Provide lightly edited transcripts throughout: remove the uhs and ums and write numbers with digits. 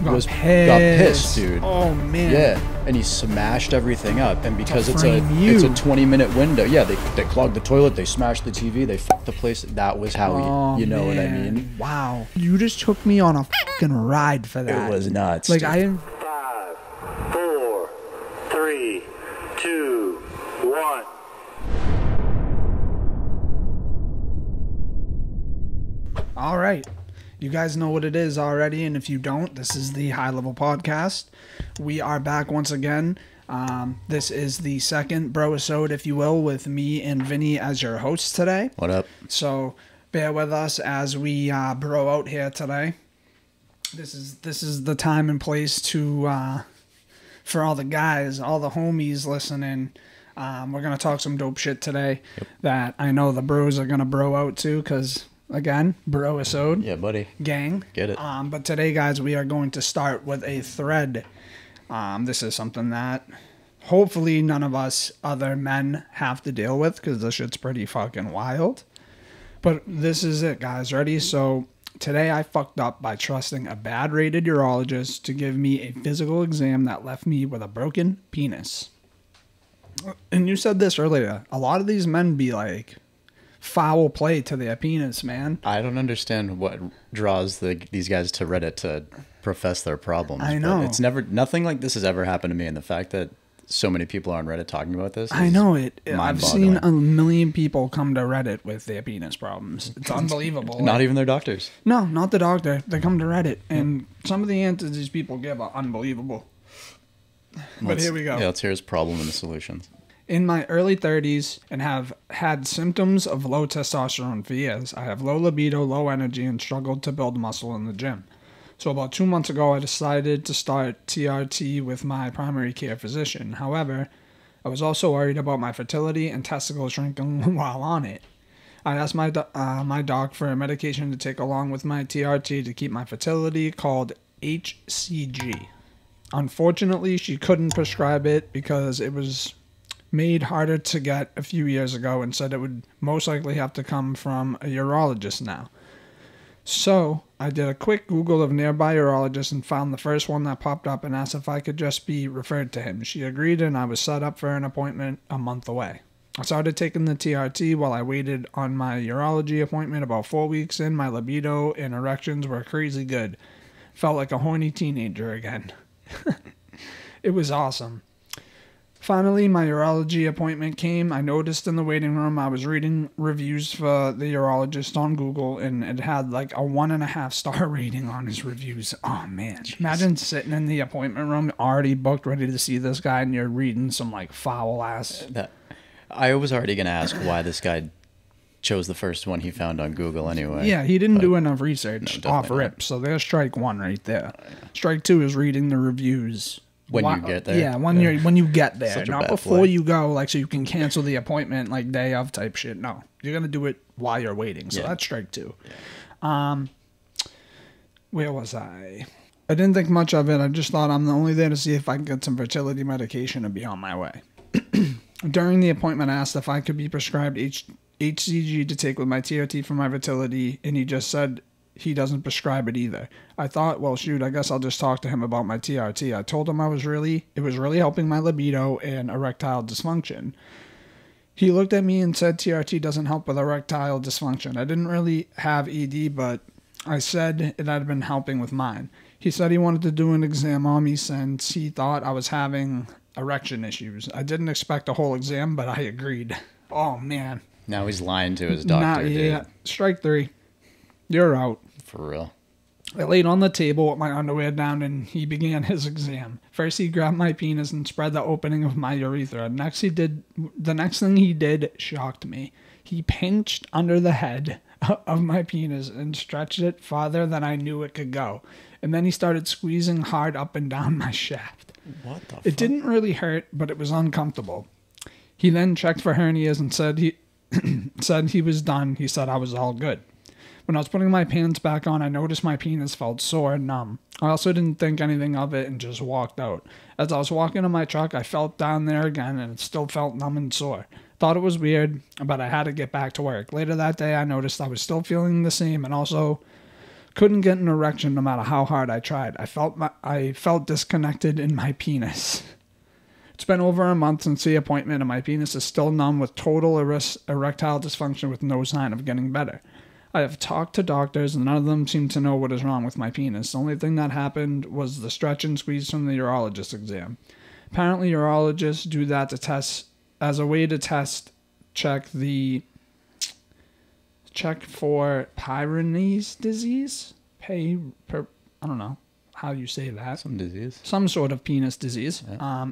got pissed, dude. Oh man. Yeah, and he smashed everything up, and because it's a 20-minute window, yeah, they clogged the toilet, they smashed the TV, they fucked the place. That was how you know what I mean? Wow, you just took me on a fucking ride for that. It was nuts. Like dude. I am. 5, 4, 3, 2, 1. All right. You guys know what it is already, and if you don't, this is the High Level Podcast. We are back once again. This is the second Bro-isode, if you will, with me and Vinny as your hosts today. What up? So bear with us as we bro out here today. This is the time and place to for all the guys, all the homies listening. We're gonna talk some dope shit today that I know the bros are gonna bro out to, because. Again, Bro-isode. Yeah, buddy. Gang. Get it. But today, guys, we are going to start with a thread. This is something that hopefully none of us other men have to deal with, because this shit's pretty fucking wild. But this is it, guys. Ready? So today I fucked up by trusting a bad rated urologist to give me a physical exam that left me with a broken penis. And you said this earlier. A lot of these men be like... foul play to their penis, man. I don't understand what draws these guys to Reddit to profess their problems. I know. It's nothing like this has ever happened to me, and the fact that so many people are on Reddit talking about this I know it. I've mind-boggling. seen a million people come to Reddit with their penis problems. It's unbelievable. Not even their doctors. No, not the doctor. They come to Reddit, and some of the answers these people give are unbelievable. But here we go. Yeah, let's hear his problem and the solutions. In my early 30s and have had symptoms of low testosterone for years. I have low libido, low energy, and struggled to build muscle in the gym. So about 2 months ago, I decided to start TRT with my primary care physician. However, I was also worried about my fertility and testicle shrinking while on it. I asked my doc for a medication to take along with my TRT to keep my fertility called HCG. Unfortunately, she couldn't prescribe it because it was... made harder to get a few years ago, and said it would most likely have to come from a urologist now. So I did a quick Google of nearby urologists and found the first one that popped up and asked if I could just be referred to him. She agreed, and I was set up for an appointment a month away. I started taking the TRT while I waited on my urology appointment. About 4 weeks in, my libido and erections were crazy good. Felt like a horny teenager again. It was awesome. Finally, my urology appointment came. I noticed in the waiting room I was reading reviews for the urologist on Google, and it had like a 1.5 star rating on his reviews. Oh, man. Jeez. Imagine sitting in the appointment room, already booked, ready to see this guy, and you're reading some like foul-ass... I was already going to ask why this guy chose the first one he found on Google anyway. Yeah, he didn't do enough research off rip, so there's strike one right there. Strike two is reading the reviews. When you get there. Yeah, when you get there. Such a Not bad before play. you go, like, so you can cancel the appointment, like, day of type shit. No. You're going to do it while you're waiting. So that's strike two. Yeah. Where was I? I didn't think much of it. I just thought I'm only there to see if I can get some fertility medication and be on my way. During the appointment, I asked if I could be prescribed HCG to take with my TRT for my fertility, and he just said he doesn't prescribe it either. I thought, well, shoot, I guess I'll just talk to him about my TRT. I told him it was really helping my libido and erectile dysfunction. He looked at me and said TRT doesn't help with erectile dysfunction. I didn't really have ED, but I said it had been helping with mine. He said he wanted to do an exam on me since he thought I was having erection issues. I didn't expect a whole exam, but I agreed. Oh, man. Now he's lying to his doctor, Yeah, dude. strike three. You're out. For real. I laid on the table with my underwear down, and he began his exam. First, he grabbed my penis and spread the opening of my urethra. The next thing he did shocked me. He pinched under the head of my penis and stretched it farther than I knew it could go. And then he started squeezing hard up and down my shaft. What the fuck? It didn't really hurt, but it was uncomfortable. He then checked for hernias and said he was done. He said I was all good. When I was putting my pants back on, I noticed my penis felt sore and numb. I also didn't think anything of it and just walked out. As I was walking to my truck, I felt down there again, and it still felt numb and sore. Thought it was weird, but I had to get back to work. Later that day, I noticed I was still feeling the same and also couldn't get an erection no matter how hard I tried. I felt disconnected in my penis. It's been over a month since the appointment, and my penis is still numb with total erectile dysfunction with no sign of getting better. I have talked to doctors, and none of them seem to know what is wrong with my penis. The only thing that happened was the stretch and squeeze from the urologist exam. Apparently, urologists do that to test, as a way to check for Peyronie's disease. I don't know how you say that. Some disease. Some sort of penis disease. Yeah.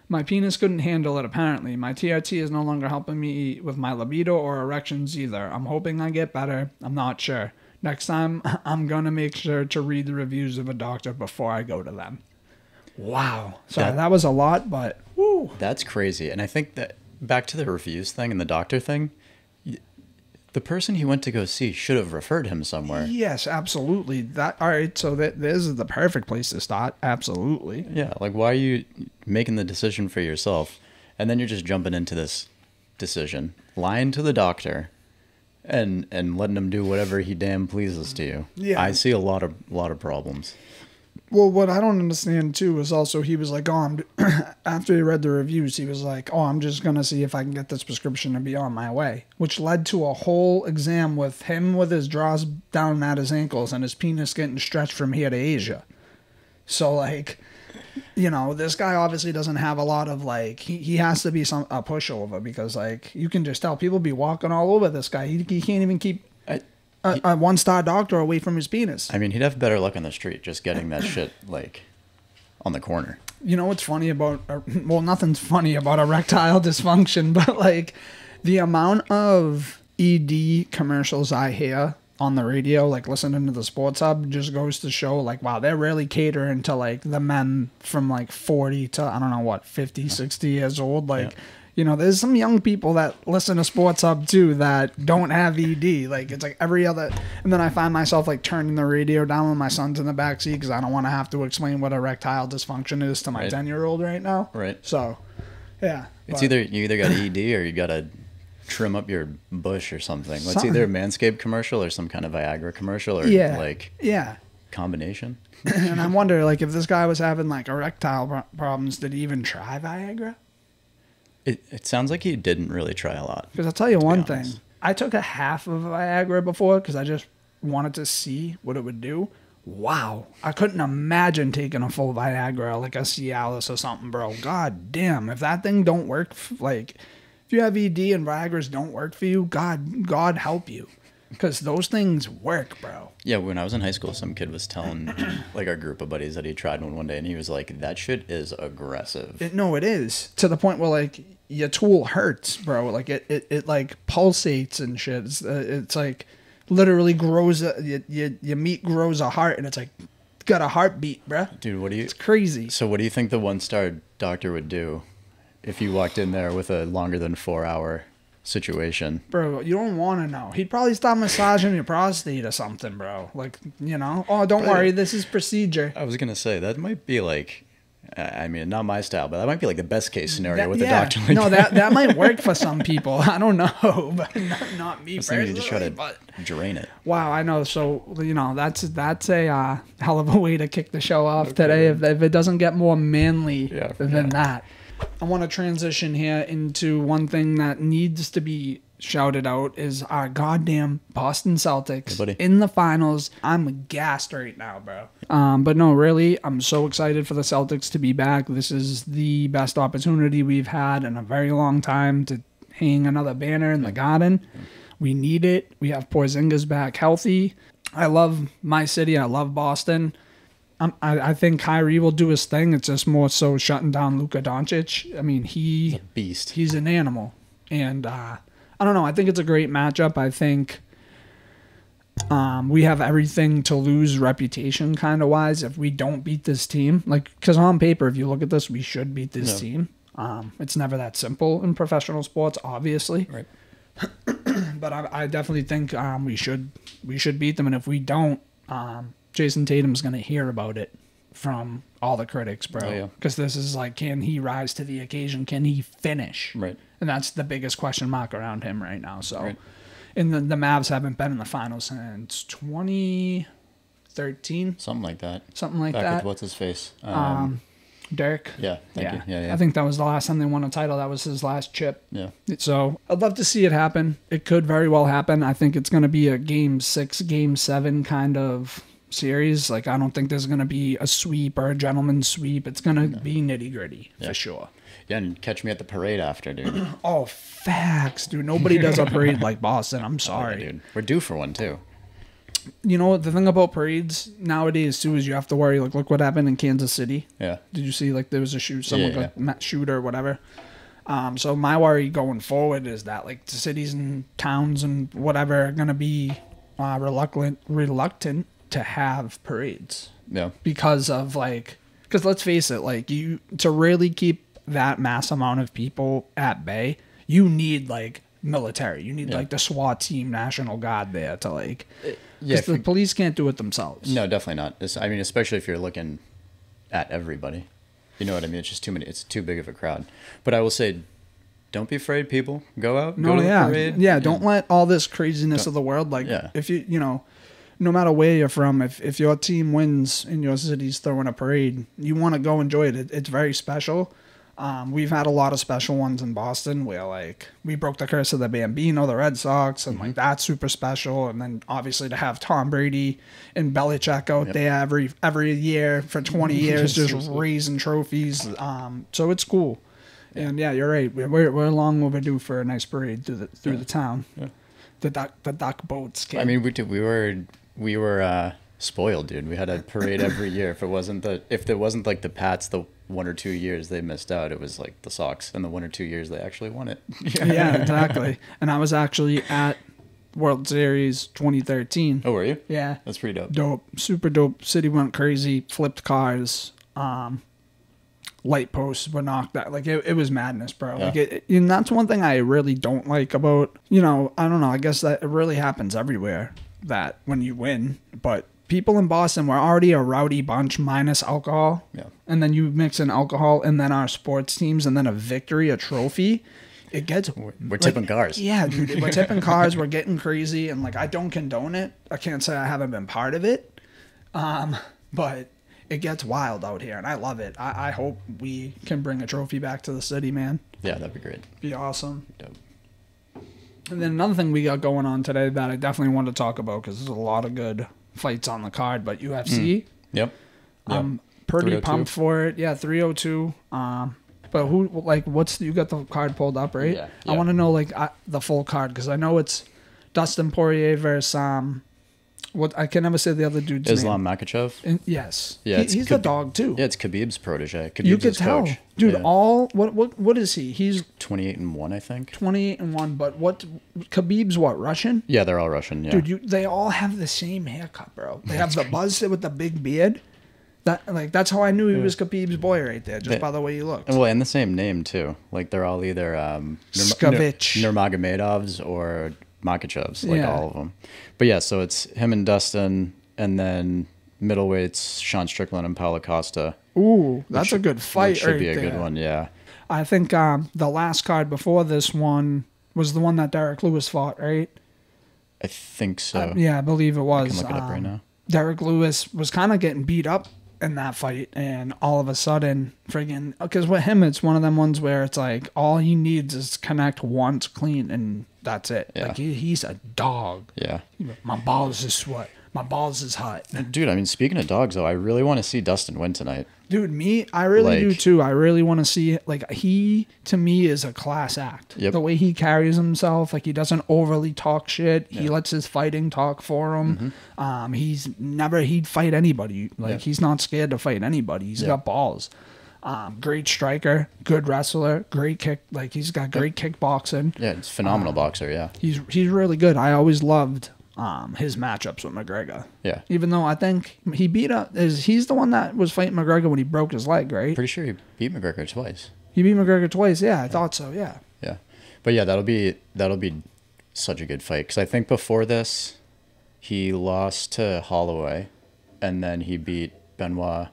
My penis couldn't handle it, apparently. My TRT is no longer helping me with my libido or erections either. I'm hoping I get better. I'm not sure. Next time, I'm going to make sure to read the reviews of a doctor before I go to them. Wow. Sorry, that was a lot, but woo. That's crazy. And I think that back to the reviews thing and the doctor thing, the person he went to go see should have referred him somewhere. Yes, absolutely. All right, so this is the perfect place to start. Absolutely. Yeah, like why are you making the decision for yourself, and then you're just jumping into this decision, lying to the doctor, and letting him do whatever he damn pleases to you. Yeah, I see a lot of problems. Well, what I don't understand, too, is also he was like, after he read the reviews, he was like, I'm just going to see if I can get this prescription to be on my way, which led to a whole exam with him with his drawers down at his ankles and his penis getting stretched from here to Asia. So, like, this guy obviously doesn't have a lot of, like, he has to be a pushover because, like, you can just tell people be walking all over this guy. He can't even keep a one-star doctor away from his penis. I mean, he'd have better luck on the street just getting that shit, like, on the corner. You know what's funny about... nothing's funny about erectile dysfunction, but, like, the amount of ED commercials I hear on the radio, like, listening to the Sports Hub, just goes to show, like, wow, they're really catering to, like, the men from, like, 40 to, 50, 60 years old. Like... Yeah. There's some young people that listen to Sports Hub, too, that don't have ED. Like, it's like every other... And then I find myself, like, turning the radio down when my son's in the backseat because I don't want to have to explain what erectile dysfunction is to my 10-year-old right now. Right. So, yeah. It's you either got ED or you got to trim up your bush or something. It's either a Manscaped commercial or some kind of Viagra commercial or, combination. And I wonder, like, if this guy was having, like, erectile problems, did he even try Viagra? It sounds like he didn't really try a lot. Because I'll tell you one thing. I took a half of Viagra before because I just wanted to see what it would do. Wow. I couldn't imagine taking a full Viagra like a Cialis or something, bro. God damn. If that thing don't work, like, if you have ED and Viagra's don't work for you, God help you. Because those things work, bro. Yeah, when I was in high school, some kid was telling, like, our group of buddies that he tried one day, and he was like, that shit is aggressive. It is. To the point where, like, your tool hurts, bro. Like, it like, pulsates and shit. It's like, literally grows, your meat grows a heart, and it's like, got a heartbeat, bro. Dude, it's crazy. So what do you think the one-star doctor would do if you walked in there with a longer than 4-hour situation? Bro, you don't want to know. He'd probably stop massaging your prostate or something, bro. Like, don't worry, this is procedure. I was going to say, that might be like, I mean, not my style, but that might be like the best case scenario with a doctor like that. that might work for some people. I don't know, but not me personally. You just try to drain it. Wow, I know. So, that's a hell of a way to kick the show off today if it doesn't get more manly than that. I want to transition here into one thing that needs to be shouted out is our goddamn Boston Celtics in the finals. I'm gassed right now, bro. But no, really, I'm so excited for the Celtics to be back. This is the best opportunity we've had in a very long time to hang another banner in the Garden. We need it. We have Porzingis back healthy. I love my city. I love Boston. I think Kyrie will do his thing. It's just more so shutting down Luka Doncic. I mean, he's a beast. He's an animal. And I don't know. I think it's a great matchup. I think we have everything to lose reputation kind of wise if we don't beat this team. Like, because on paper, if you look at this, we should beat this team. It's never that simple in professional sports, obviously. Right. But I definitely think we should beat them. And if we don't, Jason Tatum's going to hear about it from all the critics, bro. Oh, yeah. Because this is like, can he rise to the occasion? Can he finish? Right. And that's the biggest question mark around him right now. So, And the Mavs haven't been in the finals since 2013. Something like that. Something like Back that. with what's his face? Derek. Yeah, thank you. Yeah. I think that was the last time they won a title. That was his last chip. Yeah. So I'd love to see it happen. It could very well happen. I think it's going to be a game 6, game 7 kind of series. Like, I don't think there's going to be a sweep or a gentleman's sweep. It's going to be nitty gritty for sure. Yeah, and catch me at the parade after, dude. Oh, facts, dude. Nobody does a parade like Boston. I'm sorry. Yeah, dude. We're due for one, too. You know what? The thing about parades nowadays, too, is you have to worry. Like, look what happened in Kansas City. Yeah. Did you see, like, there was a shoot, someone got shoot or whatever? So my worry going forward is that, like, the cities and towns and whatever are going to be reluctant to have parades. Yeah. Because of, like, because let's face it, like, you, to really keep that mass amount of people at bay, you need, like, military. You need, like, the SWAT team, National Guard there to, like... Because the police can't do it themselves. No, definitely not. I mean, especially if you're looking at everybody. You know what I mean? It's just too many. It's too big of a crowd. But I will say, don't be afraid, people. Go out. Go to the parade. Yeah, don't let all this craziness of the world, like, if you know, no matter where you're from, if your team wins and your city's throwing a parade, you want to go enjoy it. It's very special. We've had a lot of special ones in Boston where, like, we broke the curse of the Bambino, the Red Sox, and, like, that's super special. And then, obviously, to have Tom Brady and Belichick out there every year for 20 years just raising trophies. So it's cool. And, yeah, you're right. We're long overdue for a nice parade through the town. Yeah. The duck boats came. I mean, we were spoiled, dude. We had a parade every year. If there wasn't like the Pats, the 1 or 2 years they missed out, it was like the Sox, and the 1 or 2 years they actually won it. Yeah, exactly. And I was actually at World Series 2013. Oh, were you? Yeah. That's pretty dope. Dope. Super dope. City went crazy. Flipped cars. Light posts were knocked out. Like, it was madness, bro. Yeah. Like, and that's one thing I really don't like about, you know, I don't know. I guess that it really happens everywhere, that when you win, but people in Boston were already a rowdy bunch minus alcohol. Yeah. And then you mix in alcohol and then our sports teams and then a victory, a trophy. It gets... We're tipping cars. Yeah, dude. We're tipping cars. We're getting crazy. And, like, I don't condone it. I can't say I haven't been part of it. But it gets wild out here, and I love it. I hope we can bring a trophy back to the city, man. Yeah, that'd be great. Be awesome. Dope. And then another thing we got going on today that I definitely wanted to talk about, because there's a lot of good fights on the card, but UFC. Yep. I'm pretty pumped for it. Yeah, 302. But who, like, you got the card pulled up, right? Yeah. I want to know, like, the full card, because I know it's Dustin Poirier versus, what, I can never say the other dude's Islam name. Makhachev? Yes. Yeah, he's the dog, too. Yeah, it's Khabib's protege. Khabib's You could his tell. coach. Dude, yeah. What is he? He's 28-1, I think. 28-1, but Khabib's what, Russian? Yeah, they're all Russian, yeah. Dude, they all have the same haircut, bro. They have the buzz with the big beard. That's how I knew he was Khabib's boy right there, just by the way he looked. Well, and the same name, too. Like, they're all either Nurmagomedovs or Makhachevs, like all of them. But yeah, so it's him and Dustin, and then middleweights, Sean Strickland and Paulo Costa. Ooh, that's a good fight. Should be a good one, yeah. I think the last card before this one was the one that Derek Lewis fought, right? I think so. Yeah, I believe it was. I can look it up right now. Derek Lewis was kind of getting beat up in that fight, and all of a sudden, because with him, it's one of them ones where it's like all he needs is connect once clean, and that's it. Yeah. Like he's a dog. Yeah. My balls is sweat. My balls is hot. Dude, I mean, speaking of dogs, though, I really want to see Dustin win tonight. Dude, I really do too. I really want to see it. Like, he, to me, is a class act. Yep. The way he carries himself, like, he doesn't overly talk shit. He lets his fighting talk for him. Mm-hmm. He'd fight anybody. Like, he's not scared to fight anybody. He's got balls. Great striker, good wrestler, great kick. Like, he's got great kickboxing. Yeah, it's phenomenal boxer, yeah. He's really good. I always loved his matchups with McGregor. Yeah. Even though I think he he's the one that was fighting McGregor when he broke his leg, right? Pretty sure he beat McGregor twice. He beat McGregor twice. Yeah, I thought so. Yeah. Yeah. But yeah, that'll be such a good fight, because I think before this he lost to Holloway, and then he beat Benoit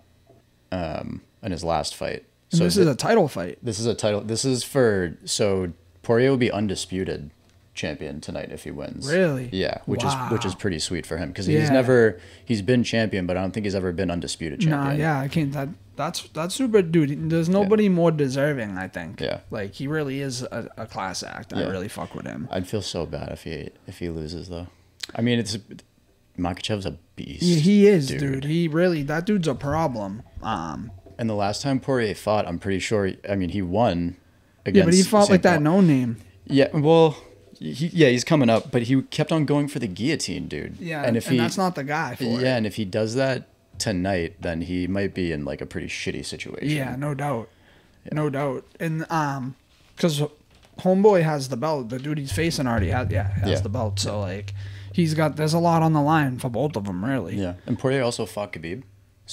in his last fight. So this is a title fight. This is a title. So Poirier will be undisputed champion tonight if he wins. Really? Yeah, which is pretty sweet for him because he's been champion, but I don't think he's ever been undisputed champion. Nah, yeah, I can't. That's super, dude. There's nobody more deserving, I think. Yeah, like he really is a class act. I really fuck with him. I'd feel so bad if he loses though. I mean, Makhachev's a beast. He is, dude. That dude's a problem. And the last time Poirier fought, I'm pretty sure. I mean, he won. Against but he fought St. like that no name. Yeah, well, he's coming up, but he kept on going for the guillotine, dude. Yeah, and that's not the guy for it. Yeah, and if he does that tonight, then he might be in like a pretty shitty situation. Yeah, no doubt. Yeah. No doubt. And because Homeboy has the belt, the dude he's facing already has the belt. So like, there's a lot on the line for both of them, really. Yeah, and Poirier also fought Khabib.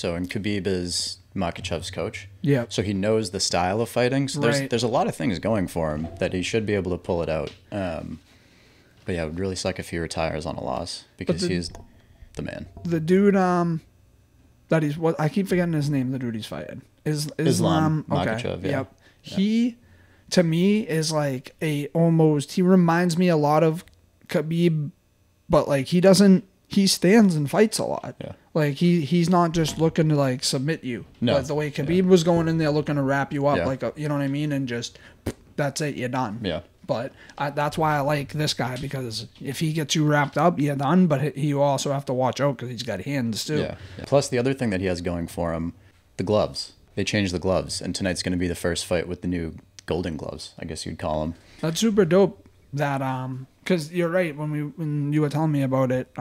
And Khabib is Makhachev's coach. Yeah. So he knows the style of fighting. So there's a lot of things going for him that he should be able to pull it out. But yeah, it would really suck if he retires on a loss because he's the man. The dude I keep forgetting his name, the dude he's fighting. Islam Makhachev, yeah. Yep. Yeah. He to me is like he reminds me a lot of Khabib, but like he stands and fights a lot. Yeah. Like he's not just looking to like submit you. No. But the way Khabib was going in there looking to wrap you up, like you know what I mean, and just that's it, you're done. Yeah. But that's why I like this guy, because if he gets you wrapped up, you're done. But you also have to watch out because he's got hands too. Yeah. Plus the other thing that he has going for him, the gloves. They changed the gloves, and tonight's going to be the first fight with the new golden gloves, I guess you'd call them. That's super dope. That because you're right, when you were telling me about it,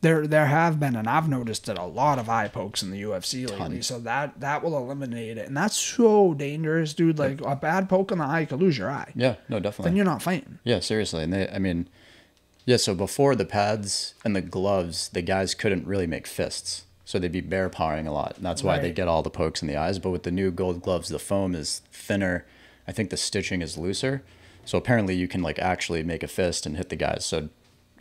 there have been, and I've noticed it, a lot of eye pokes in the UFC lately. So that will eliminate it, and that's so dangerous, dude. Like a bad poke in the eye could lose your eye. Yeah, no, definitely. Then you're not fighting. Yeah, seriously. And so before the pads and the gloves, the guys couldn't really make fists. So they'd be bear pawing a lot. And that's why they get all the pokes in the eyes. But with the new gold gloves, the foam is thinner. I think the stitching is looser. So apparently you can like actually make a fist and hit the guys. So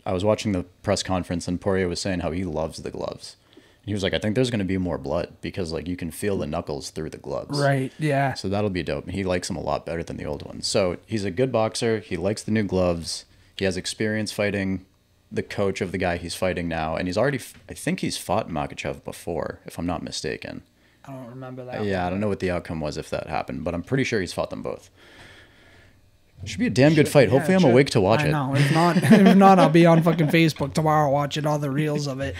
I was watching the press conference and Poirier was saying how he loves the gloves. And he was like, I think there's going to be more blood because like you can feel the knuckles through the gloves. Right, yeah. So that'll be dope. And he likes them a lot better than the old ones. So he's a good boxer. He likes the new gloves. He has experience fighting the coach of the guy he's fighting now. And I think he's fought Makhachev before, if I'm not mistaken. I don't remember that. Yeah, I don't know what the outcome was if that happened, but I'm pretty sure he's fought them both. It should be a damn good fight. Hopefully I'm awake to watch it. I know. If not, I'll be on fucking Facebook tomorrow watching all the reels of it.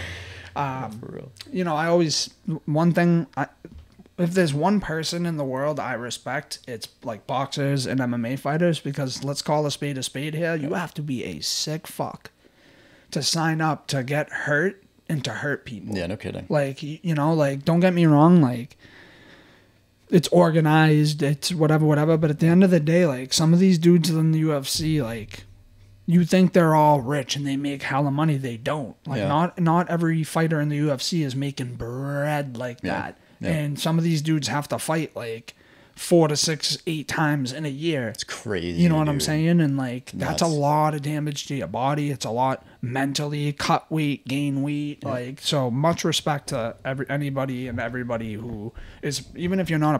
For real. You know, if there's one person in the world I respect, it's like boxers and MMA fighters, because let's call a spade here. You have to be a sick fuck to sign up to get hurt and to hurt people. Yeah, no kidding. Like, you know, like, don't get me wrong, like, it's organized, it's whatever, but at the end of the day, like, some of these dudes in the UFC, like, you think they're all rich and they make hella money. They don't. Like, not every fighter in the UFC is making bread like that. Yeah. And some of these dudes have to fight, like, 4 to 6, 8 times in a year. It's crazy. You know what I'm saying? And like that's a lot of damage to your body. It's a lot mentally, cut weight, gain weight. Yeah. Like, so much respect to anybody and everybody who is, even if you're not a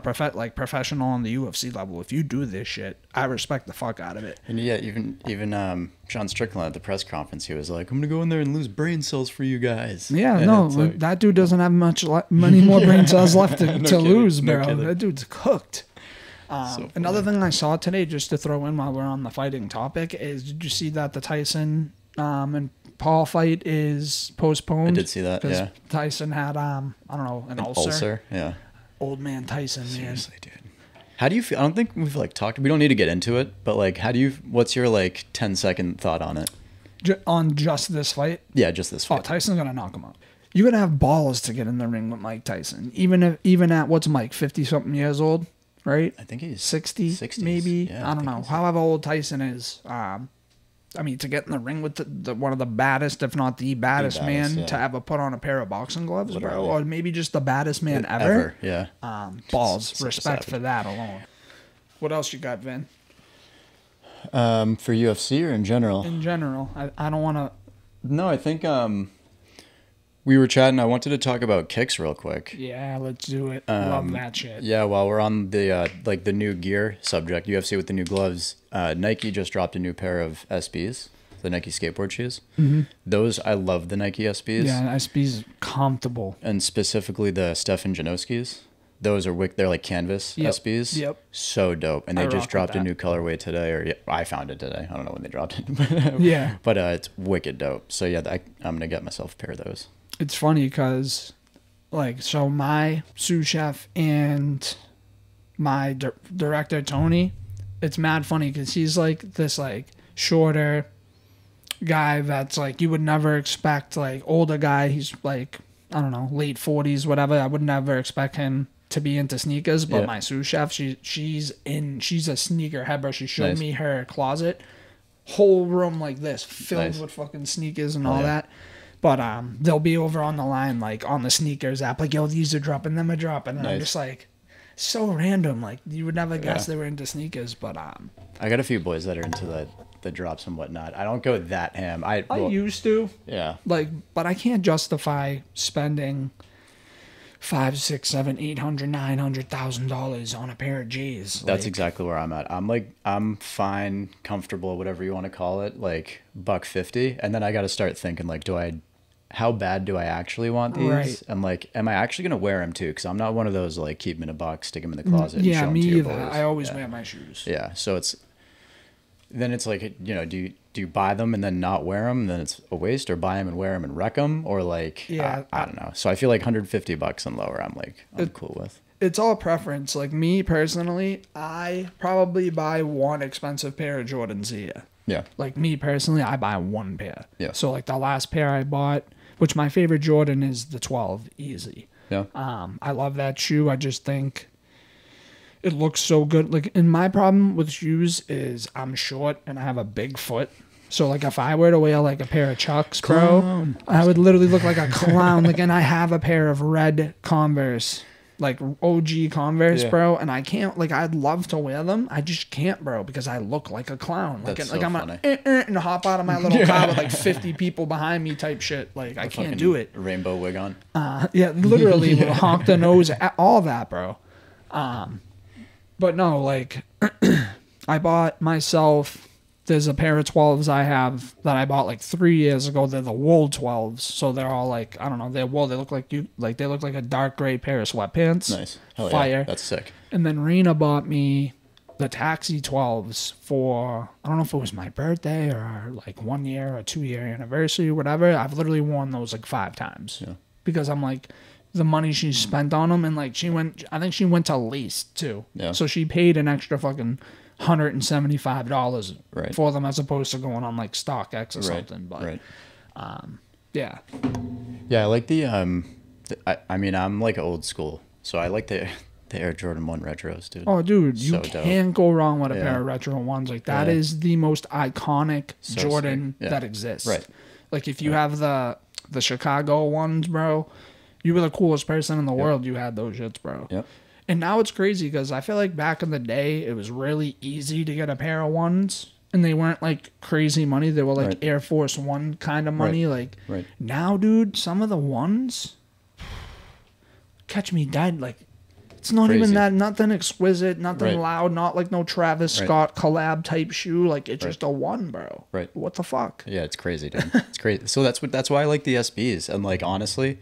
professional on the UFC level, if you do this shit, I respect the fuck out of it. And yeah, even Sean Strickland at the press conference, he was like, I'm gonna go in there and lose brain cells for you guys. Yeah, and no, like, that dude doesn't have many more brain cells left to lose, bro. That dude's cooked. Another thing I saw today, just to throw in while we're on the fighting topic, is did you see that the Tyson and Paul fight is postponed? I did see that, yeah. Tyson had, I don't know, an ulcer. Yeah. Old man Tyson, seriously, man. Dude. How do you feel? I don't think we've like talked, we don't need to get into it, but like, what's your like 10-second thought on it? On just this fight? Yeah, just this fight. Oh, Tyson's going to knock him out. You're going to have balls to get in the ring with Mike Tyson. Even at, what's Mike, 50-something years old? Right? I think he's 60, maybe. Yeah, I don't know. However old Tyson is. I mean, to get in the ring with the one of the baddest, if not the baddest man, to ever put on a pair of boxing gloves, bro, or maybe just the baddest man ever. Yeah. Balls. Respect for that alone. What else you got, Vin? For UFC or in general? In general. I don't want to... No, I think We were chatting. I wanted to talk about kicks real quick. Yeah, let's do it. Love that shit. Yeah, while we're on the like the new gear subject, UFC with the new gloves, Nike just dropped a new pair of SBs, the Nike skateboard shoes. Mm-hmm. Those, I love the Nike SBs. Yeah, SB's comfortable. And specifically the Stefan Janoski's. Those are they're like canvas SBs. Yep. So dope. And they just dropped a new colorway today, or I found it today. I don't know when they dropped it. Yeah. But it's wicked dope. So yeah, I'm gonna get myself a pair of those. It's funny because, like, so my sous chef and my director Tony, it's mad funny because he's like this like shorter guy that's like you would never expect, like older guy. He's like, I don't know, late 40s, whatever. I would never expect him to be into sneakers, but my sous chef, she's a sneaker head, bro. She showed me her closet, whole room like this, filled with fucking sneakers and all that. But they'll be over on the line, like on the sneakers app, like, yo, these are dropping, them are dropping, and I'm just like, so random, like you would never guess they were into sneakers. But I got a few boys that are into the drops and whatnot. I don't go that ham. I used to, like, but I can't justify spending $500, $600, $700, $800, $900,000 on a pair of J's. That's exactly where I'm at. I'm fine, comfortable, whatever you want to call it, like $150, and then I got to start thinking like, how bad do I actually want these? Right. And like, am I actually gonna wear them too? Because I'm not one of those like keep them in a box, stick them in the closet. Yeah, and show me them to either. your boys. I always wear my shoes. Yeah, so it's like, you know, do you buy them and then not wear them, and then it's a waste, or buy them and wear them and wreck them, or like I don't know. So I feel like $150 and lower, I'm cool with. It's all preference. Like me personally, I probably buy one expensive pair of Jordans a year. Yeah. Like me personally, I buy one pair. Yeah. So like the last pair I bought, which my favorite Jordan is the 12 Easy. Yeah. I love that shoe. I just think it looks so good. Like, and my problem with shoes is I'm short and I have a big foot. So like if I were to wear like a pair of Chucks, bro, I would literally look like a clown. Like, and I have a pair of red Converse, like OG Converse, bro, and I can't, like, I'd love to wear them, I just can't, bro, because I look like a clown. Like, That's like so I'm funny. and hop out of my little car with like 50 people behind me type shit. Like, I can't do it. Rainbow wig on. Yeah, literally with honk the nose, all that, bro. But no, like, I bought myself, there's a pair of 12s I have that I bought like 3 years ago. They're the wool 12s, so they're all like, I don't know, they're wool. They look like they look like a dark gray pair of sweatpants. Nice. Hell Fire. Yeah, that's sick. And then Rena bought me the Taxi 12s for, I don't know if it was my birthday or like 1 year or 2 year anniversary or whatever. I've literally worn those like 5 times. Yeah. Because I'm like, the money she spent on them, and like I think she went to Lace too. Yeah. So she paid an extra fucking $175 for them, as opposed to going on like StockX or something. But yeah. Yeah, I like the I mean, I'm like old school, so I like the Air Jordan 1 retros, dude. Oh, dude, you can't go wrong with a pair of retro ones. Like, that is the most iconic Jordan that exists. Right. Like, if you have the Chicago ones, bro, you were the coolest person in the world. You had those shits, bro. Yep. And now it's crazy because I feel like back in the day, it was really easy to get a pair of ones, and they weren't like crazy money. They were like Air Force One kind of money. Like, now, dude, some of the ones, catch me dead. Like, it's not even that, nothing exquisite, nothing loud, not like no Travis Scott collab type shoe. Like, it's just a one, bro. Right. What the fuck? Yeah, it's crazy, dude. It's crazy. So that's why I like the SBs. And like, honestly,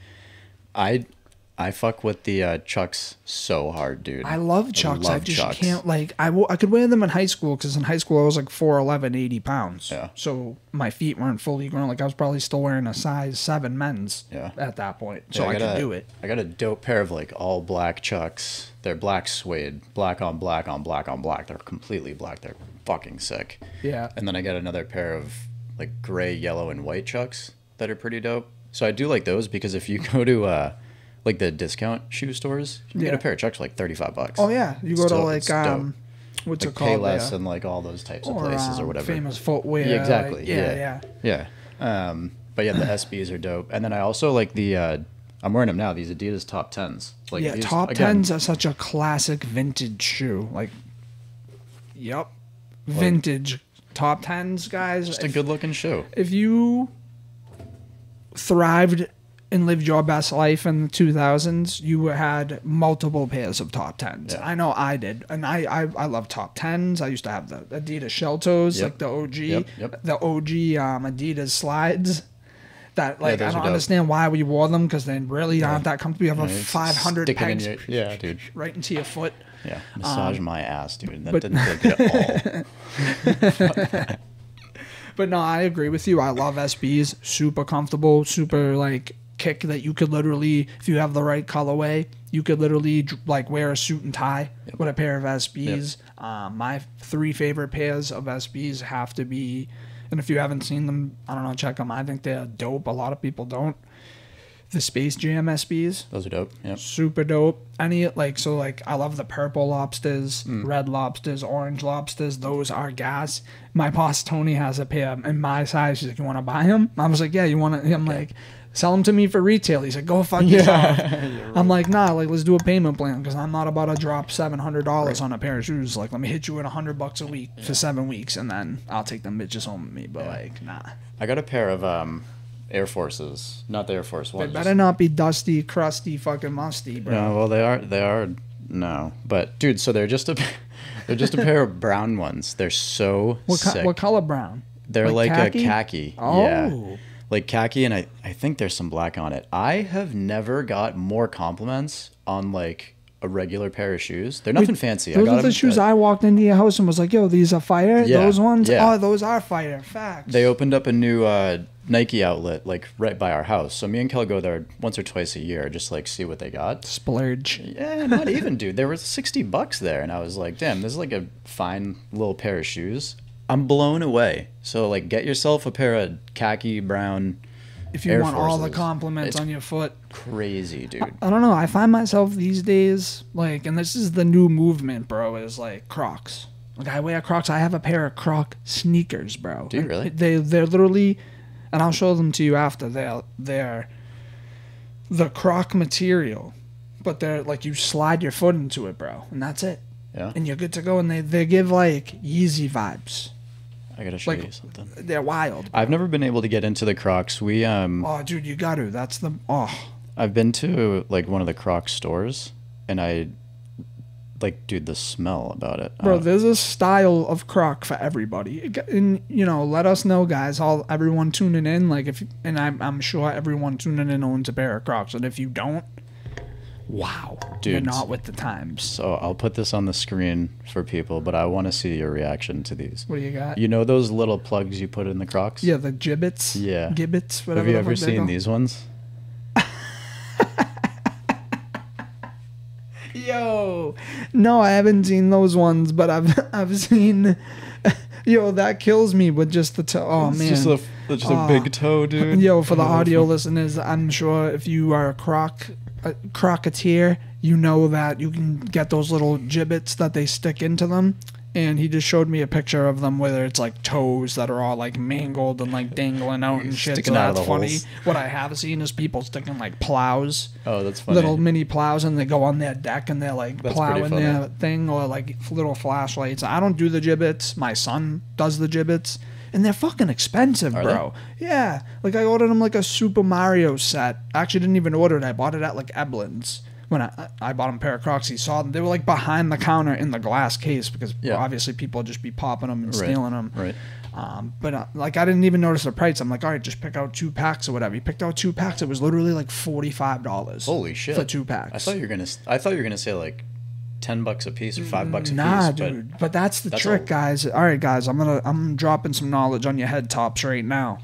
I fuck with the Chucks so hard, dude. I love Chucks. I just can't, like, I could wear them in high school, because in high school I was like 4'11", 80 pounds. Yeah. So my feet weren't fully grown. Like, I was probably still wearing a size 7 men's at that point. So I could do it. I got a dope pair of like all black Chucks. They're black suede, black on black on black on black. They're completely black. They're fucking sick. Yeah. And then I got another pair of like gray, yellow, and white Chucks that are pretty dope. So I do like those, because if you go to like the discount shoe stores, you can get a pair of Chucks for like $35. Oh yeah, you go to like what's like it called? Payless and like all those types of places or whatever. Famous footwear. Yeah, exactly. Like, yeah. But yeah, the SBs are dope, and then I also like the I'm wearing them now. These Adidas Top 10s. Like, yeah, these, Top 10s are such a classic vintage shoe. Like, vintage Top 10s, guys. Just a good looking shoe. If you thrived and lived your best life in the 2000s, you had multiple pairs of top 10s. Yeah. I know I did. And I love top 10s. I used to have the Adidas shell toes, like the OG, the OG Adidas slides. That, like, I don't understand why we wore them, because they really aren't that comfortable. You have a 500 pegs dude. right into your foot. Yeah, massage my ass, dude. That didn't feel good at all. But no, I agree with you. I love SBs. Super comfortable, super, like, kick that you could literally, if you have the right colorway, you could literally, like, wear a suit and tie with a pair of SBs. My 3 favorite pairs of SBs have to be, and if you haven't seen them, I don't know, check them. I think they're dope. A lot of people don't. The Space Jam SBs. Those are dope. Yep. Super dope. Any, like, so, like, I love the purple lobsters, red lobsters, orange lobsters. Those are gas. My boss Tony has a pair in my size. She's like, you want to buy him? I was like, yeah, you want to? I'm like, sell them to me for retail. He's like, go fuck yourself. Right. I'm like, nah, like, let's do a payment plan, because I'm not about to drop $700 on a pair of shoes. Like, let me hit you with $100 a week for 7 weeks, and then I'll take them bitches home with me. But like, nah. I got a pair of Air Forces, not the Air Force One. They better not be dusty, crusty, fucking musty, bro. No, well, they are. No, but dude, so they're just a pair of brown ones. They're so sick. What color brown? They're like khaki? A khaki. Oh. Yeah. Like khaki, and I think there's some black on it. I have never got more compliments on, like, a regular pair of shoes. They're nothing fancy. Those are the shoes I walked into your house and was like, yo, these are fire? Yeah, those ones? yeah. Oh, those are fire. Facts. They opened up a new Nike outlet, like, right by our house. So me and Kel go there once or twice a year, just, like, see what they got. Splurge. Yeah, not even, dude. There was $60 there, and I was like, damn, this is, like, a fine little pair of shoes. I'm blown away. So, like, get yourself a pair of khaki brown if you Air want Forces. all the compliments on your foot. Crazy, dude. I don't know. I find myself these days, like, and this is the new movement, bro, is, like, Crocs. Like, I wear Crocs. I have a pair of Croc sneakers, bro. Do you really? They're literally, and I'll show them to you after. They're the Croc material, but they're, like, you slide your foot into it, bro, and that's it. Yeah. And you're good to go, and they give, like, Yeezy vibes. I gotta show you something. They're wild. I've never been able to get into the Crocs. Oh, dude, you got to. That's the... Oh. I've been to, like, one of the Crocs stores, and I... Like, dude, the smell about it. Bro, there's a style of Croc for everybody. And, you know, let us know, guys. Everyone tuning in, like, and I'm sure everyone tuning in owns a pair of Crocs. And if you don't, wow, dude, you're not with the times. So I'll put this on the screen for people, but I want to see your reaction to these. What do you got? You know those little plugs you put in the Crocs? Yeah, the gibbets. Yeah. Gibbets, whatever. Have you ever seen these ones? Yo, no, I haven't seen those ones, but I've seen. Yo, that kills me with just the toe. Oh, man. Just a big toe, dude. Yo, for the audio listeners, I'm sure if you are a Crocateer, you know that you can get those little gibbets that they stick into them. And he just showed me a picture of them where it's like toes that are all like mangled and like dangling out and shit. Sticking so out of that's the funny. holes. What I have seen is people sticking like plows. Oh, that's funny. Little mini plows, and they go on their deck and they're like That's plowing their thing, or like little flashlights. I don't do the gibbets. My son does the gibbets. And they're fucking expensive, bro. Yeah. Like, I ordered them like a Super Mario set. I actually didn't even order it. I bought it at like Eblin's. When I bought him a pair of Crocs, he saw them. They were like behind the counter in the glass case, because obviously people would just be popping them and stealing them. Right. But like, I didn't even notice the price. I'm like, all right, just pick out 2 packs or whatever. He picked out 2 packs. It was literally like $45. Holy shit! For 2 packs. I thought you were gonna say like $10 a piece or $5 a piece. Nah, dude. But that's the trick, guys. All right, guys. I'm dropping some knowledge on your head tops right now.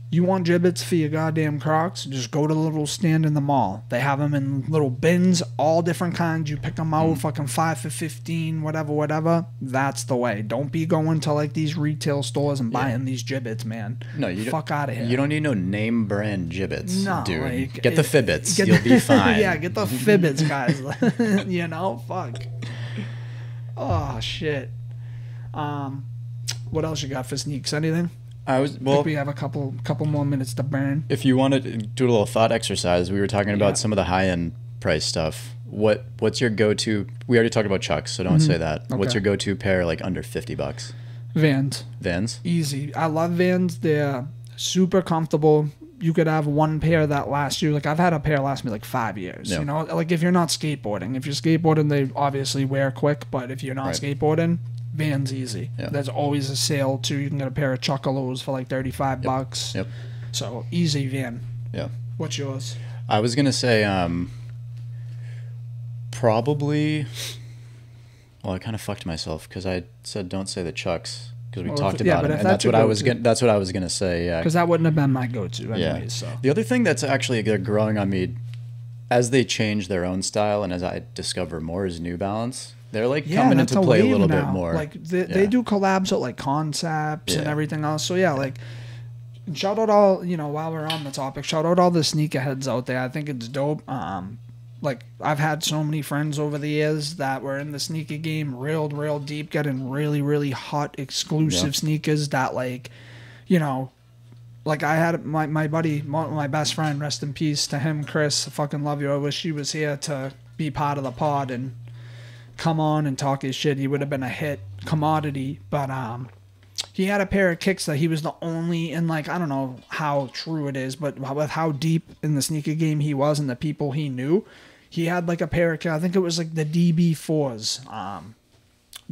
You want gibbets for your goddamn Crocs? Just go to the little stand in the mall. They have them in little bins, all different kinds. You pick them out, fucking 5 for $15, whatever. That's the way. Don't be going to like these retail stores and buying these gibbets, man. No, you fuck out of here. You don't need no name brand gibbets, dude. Like, get the Fibbits. You'll be fine. Yeah, get the Fibbits, guys. You know, fuck. Oh shit. What else you got for sneaks? Anything? I think we have a couple more minutes to burn. If you want to do a little thought exercise, we were talking about some of the high-end price stuff. What's your go-to? We already talked about Chucks, so don't say that. Okay. What's your go-to pair like under $50? Vans. Vans? Easy. I love Vans. They're super comfortable. you could have one pair that lasts you. Like I've had a pair last me like 5 years. Yeah. You know, like if you're not skateboarding, if you're skateboarding, they obviously wear quick. But if you're not skateboarding, Vans easy. Yeah. There's always a sale too. You can get a pair of Chuckalos for like $35. Yep. So easy Van. Yeah. What's yours? I was gonna say probably. Well, I kind of fucked myself because I said don't say the Chucks because we talked about it, and that's what I was gonna. That's what I was gonna say. Yeah. Because that wouldn't have been my go-to anyways. Yeah. So The other thing that's actually growing on me, as they change their own style and as I discover more, is New Balance. They're like coming into play a little bit more. Like they do collabs with like Concepts and everything else. So yeah, like shout out all, you know, while we're on the topic, shout out all the sneakerheads out there. I think it's dope. Like I've had so many friends over the years that were in the sneaker game real deep, getting really hot exclusive sneakers that, like, you know, like I had my buddy, my best friend, rest in peace to him, Chris. I fucking love you. I wish he was here to be part of the pod and come on and talk his shit. He would have been a hit commodity. But he had a pair of kicks that he was the only, and like I don't know how true it is, but with how deep in the sneaker game he was and the people he knew, he had like a pair of, I think it was like the DB4s,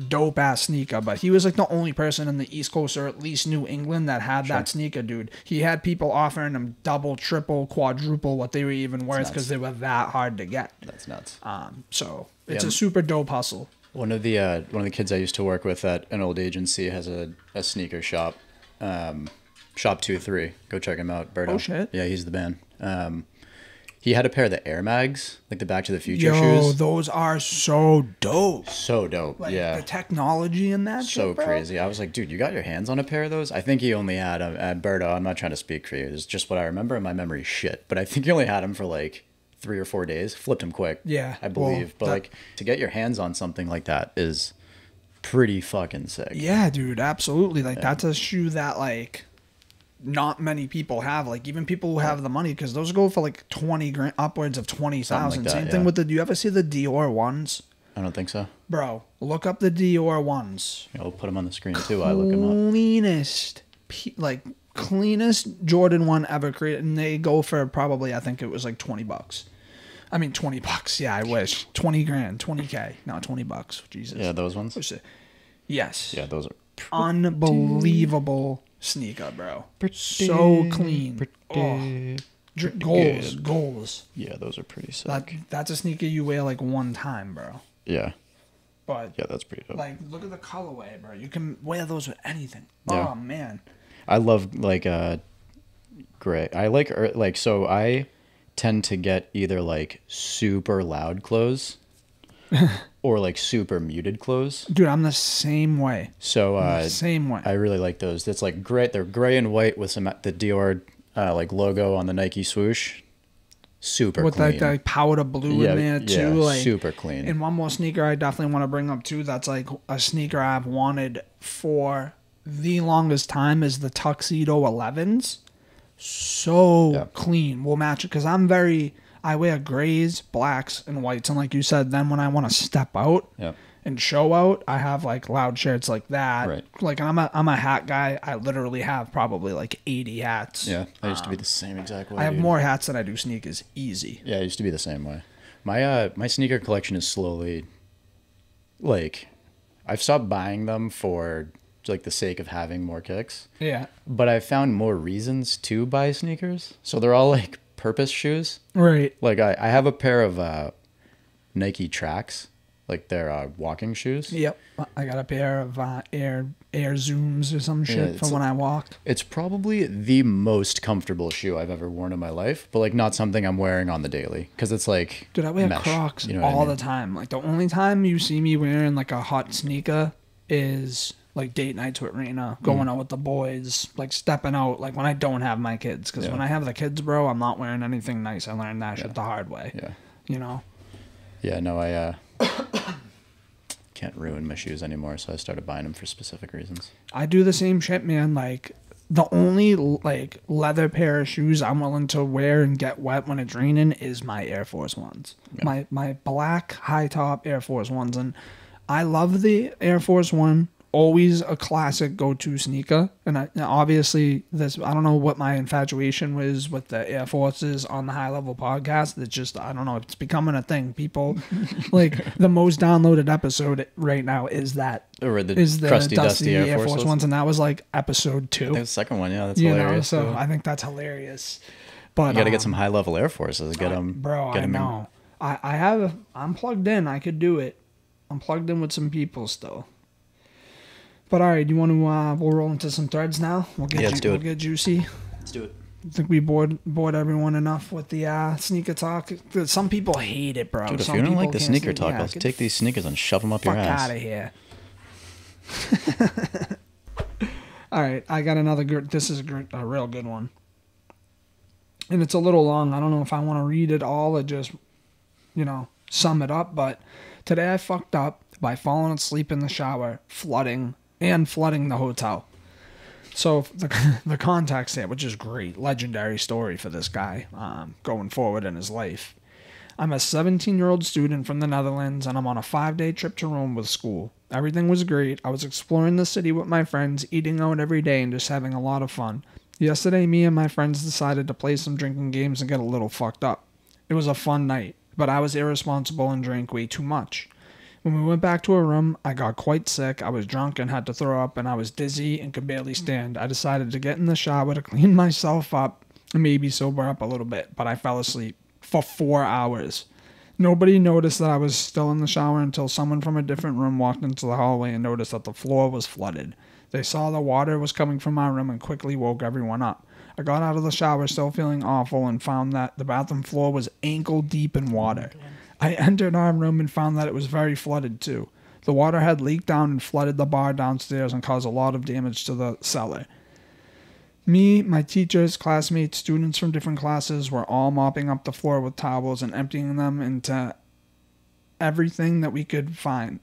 dope ass sneaker. But he was like the only person in the East Coast or at least New England that had that sneaker, dude. He had people offering him double, triple, quadruple what they were even worth because they were that hard to get. That's nuts. So it's a super dope hustle. One of the kids I used to work with at an old agency has a sneaker shop, Shop 23. Go check him out, Berto. Oh shit! Yeah, he's the man. He had a pair of the Air Mags, like the Back to the Future shoes. Yo, those are so dope. So dope. Like, yeah. the technology in that. So shit, bro. crazy. I was like, dude, you got your hands on a pair of those? I think he only had them at Berto. I'm not trying to speak for you. It's just what I remember, and my memory's shit. But I think he only had them for like 3 or 4 days. Flipped them quick. Yeah, I believe. But like to get your hands on something like that is pretty fucking sick. Yeah, dude, absolutely. Like that's a shoe that like not many people have. Like even people who have the money, because those go for like 20 grand, upwards of 20,000. Like Same thing with the. Do you ever see the Dior ones? I don't think so. Bro, look up the Dior ones. Yeah, I'll put them on the screen too. I look them up. Cleanest Jordan 1 ever created, and they go for probably, I think it was like $20. I mean, $20. Yeah, I wish 20 grand, 20K. No, $20. Jesus. Yeah, those ones. Yes. Yeah, those are unbelievable sneaker, bro. So clean. Goals. Yeah, those are pretty sick. That's a sneaker you wear like one time, bro. Yeah. But yeah, that's pretty dope. Like, look at the colorway, bro. You can wear those with anything. Yeah. Oh man. I love like gray. I like so I tend to get either like super loud clothes or like super muted clothes. Dude, I'm the same way. So same way. I really like those. It's like gray. They're gray and white with some the Dior like logo on the Nike swoosh. Super with clean. Like the powder blue in there too. Yeah, like super clean. And one more sneaker I definitely want to bring up too. That's like a sneaker I've wanted for the longest time is the Tuxedo 11s. So clean. Will match it because I wear grays, blacks, and whites. And like you said, then when I want to step out and show out, I have like loud shirts like that. Right. Like I'm a hat guy. I literally have probably like 80 hats. Yeah, I used to be the same exact way. I have more hats than I do sneakers. Easy. Yeah, I used to be the same way. My sneaker collection is slowly, like, I've stopped buying them for like the sake of having more kicks. Yeah. But I've found more reasons to buy sneakers. So they're all like purpose shoes. Right. Like I have a pair of Nike Tracks, like they're walking shoes. Yep. I got a pair of Air Zooms or some shit for when I walk. It's probably the most comfortable shoe I've ever worn in my life, but like not something I'm wearing on the daily because it's like dude, I wear mesh, Crocs all the time. Like the only time you see me wearing like a hot sneaker is like date nights with Rena, going out with the boys, like stepping out, like when I don't have my kids. Because when I have the kids, bro, I'm not wearing anything nice. I learned that shit the hard way. Yeah. You know? Yeah, no, I can't ruin my shoes anymore, so I started buying them for specific reasons. I do the same shit, man. Like, the only, like, leather pair of shoes I'm willing to wear and get wet when it's raining is my Air Force Ones. Yeah. My black high-top Air Force Ones. And I love the Air Force One always a classic go-to sneaker. And obviously, I don't know what my infatuation was with the Air Forces on the High Level podcast. It's just, I don't know, it's becoming a thing. People, like, the most downloaded episode right now is the crusty, dusty Air Force ones, and that was like episode 2. The second one, yeah, that's hilarious. So I think that's hilarious. But you got to get some high level Air Forces. Get them, bro. I know. I'm plugged in. I could do it. I'm plugged in with some people still. But all right, do you want to? We'll roll into some threads now. Let's do it. We'll get juicy. Let's do it. I think we bored everyone enough with the sneaker talk. Some people hate it, bro. Dude, if you don't like the sneaker talk, I'll take these sneakers and shove them up your ass. Fuck out of here. All right, I got another good. This is a real good one. And it's a little long. I don't know if I want to read it all or just, sum it up. But today I fucked up by falling asleep in the shower, flooding the hotel. So the context here, which is great, legendary story for this guy going forward in his life. I'm a 17-year-old student from the Netherlands, and I'm on a 5-day trip to Rome with school. Everything was great. I was exploring the city with my friends, eating out every day, and just having a lot of fun. Yesterday, me and my friends decided to play some drinking games and get a little fucked up. It was a fun night, but I was irresponsible and drank way too much. When we went back to our room, I got quite sick. I was drunk and had to throw up, and I was dizzy and could barely stand. I decided to get in the shower to clean myself up and maybe sober up a little bit, but I fell asleep for 4 hours. Nobody noticed that I was still in the shower until someone from a different room walked into the hallway and noticed that the floor was flooded. They saw the water was coming from my room and quickly woke everyone up. I got out of the shower still feeling awful and found that the bathroom floor was ankle deep in water. I entered our room and found that it was very flooded too. The water had leaked down and flooded the bar downstairs and caused a lot of damage to the cellar. Me, my teachers, classmates, students from different classes were all mopping up the floor with towels and emptying them into everything that we could find.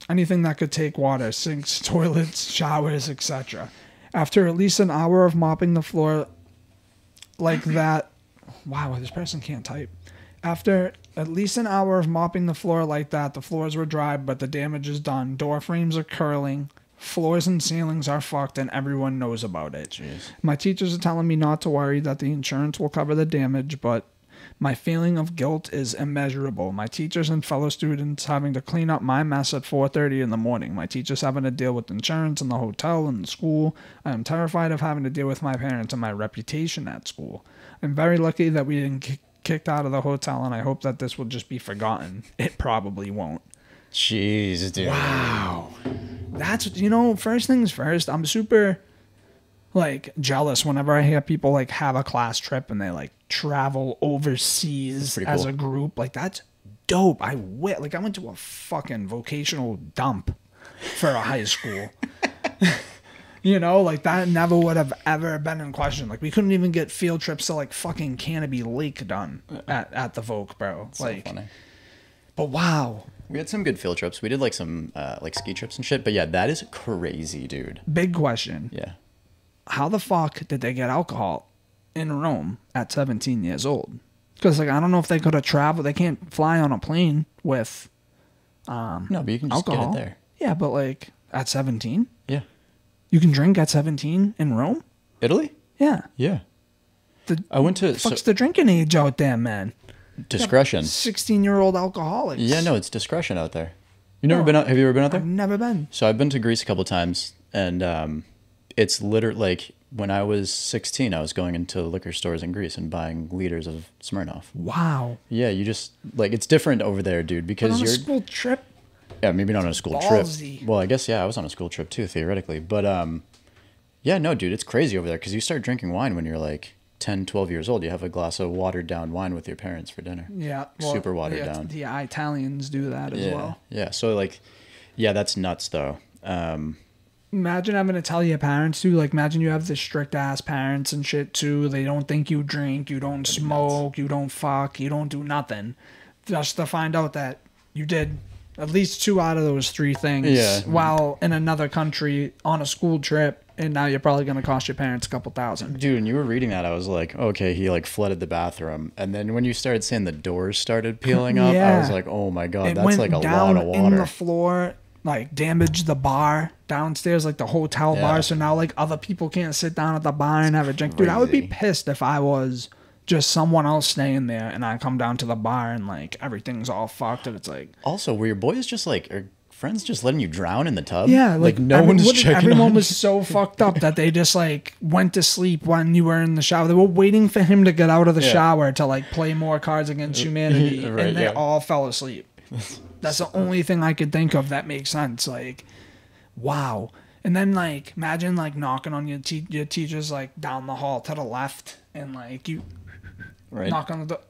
Anything that could take water, sinks, toilets, showers, etc. After at least an hour of mopping the floor like that... Wow, this person can't type. After at least an hour of mopping the floor like that, the floors were dry, but the damage is done. Door frames are curling, floors and ceilings are fucked, and everyone knows about it. Jeez. My teachers are telling me not to worry, that the insurance will cover the damage, but my feeling of guilt is immeasurable. My teachers and fellow students having to clean up my mess at 4:30 in the morning. My teachers having to deal with insurance and the hotel and the school. I am terrified of having to deal with my parents and my reputation at school. I'm very lucky that we didn't kicked out of the hotel, and I hope that this will just be forgotten. It probably won't. Jeez, dude. Wow. That's, first things first, I'm super, jealous whenever I hear people, have a class trip and they, travel overseas as a group. That's dope. I went to a fucking vocational dump for a high school. That never would have ever been in question. We couldn't even get field trips to fucking Canopy Lake done at the Vogue, bro. That's so funny. But wow. We had some good field trips. We did some ski trips and shit. But yeah, that is crazy, dude. Big question. Yeah. How the fuck did they get alcohol in Rome at 17 years old? Because I don't know if they could have traveled. They can't fly on a plane with no, but you can just alcohol. get it there. Yeah, but at 17? Yeah. You can drink at 17 in Rome? Italy? Yeah. Yeah. I went to... Fuck's the drinking age out there, man? Discretion. 16-year-old alcoholics. Yeah, no, it's discretion out there. Have you ever been out there? I've never been. So I've been to Greece a couple times, and it's literally when I was 16, I was going into liquor stores in Greece and buying liters of Smirnoff. Wow. Yeah, you just it's different over there, dude, because you're on a school trip. Yeah, maybe not on a school Ballsy. trip. Well, I guess I was on a school trip too, theoretically, but yeah, no, dude, it's crazy over there because you start drinking wine when you're 10, 12 years old. You have a glass of watered down wine with your parents for dinner. Yeah. Super watered down. The Italians do that as well. Yeah. So yeah, that's nuts though. Imagine having to tell your parents too. Imagine you have the strict ass parents and shit too. They don't think you drink, you don't smoke, you don't fuck, you don't do nothing. Just to find out that you did at least 2 out of those 3 things while in another country on a school trip, and now you're probably going to cost your parents a couple thousand. Dude, when you were reading that, I was like, okay, he flooded the bathroom. And then when you started saying the doors started peeling up, I was like, oh my God, that's a lot of water. In the floor like damaged the bar downstairs, like the hotel bar. So now like other people can't sit down at the bar and have a drink. Dude, I would be pissed if I was just someone else staying there and I come down to the bar and like everything's all fucked and it's like. Also, were your boys just like, are friends just letting you drown in the tub? Yeah, like no one's checking. Everyone was so fucked up that they just like went to sleep when you were in the shower. They were waiting for him to get out of the shower to like play more Cards Against Humanity, and they all fell asleep. That's the only thing I could think of that makes sense. Like, wow. And then like imagine like knocking on your teacher's like down the hall to the left, and like you knock on the door.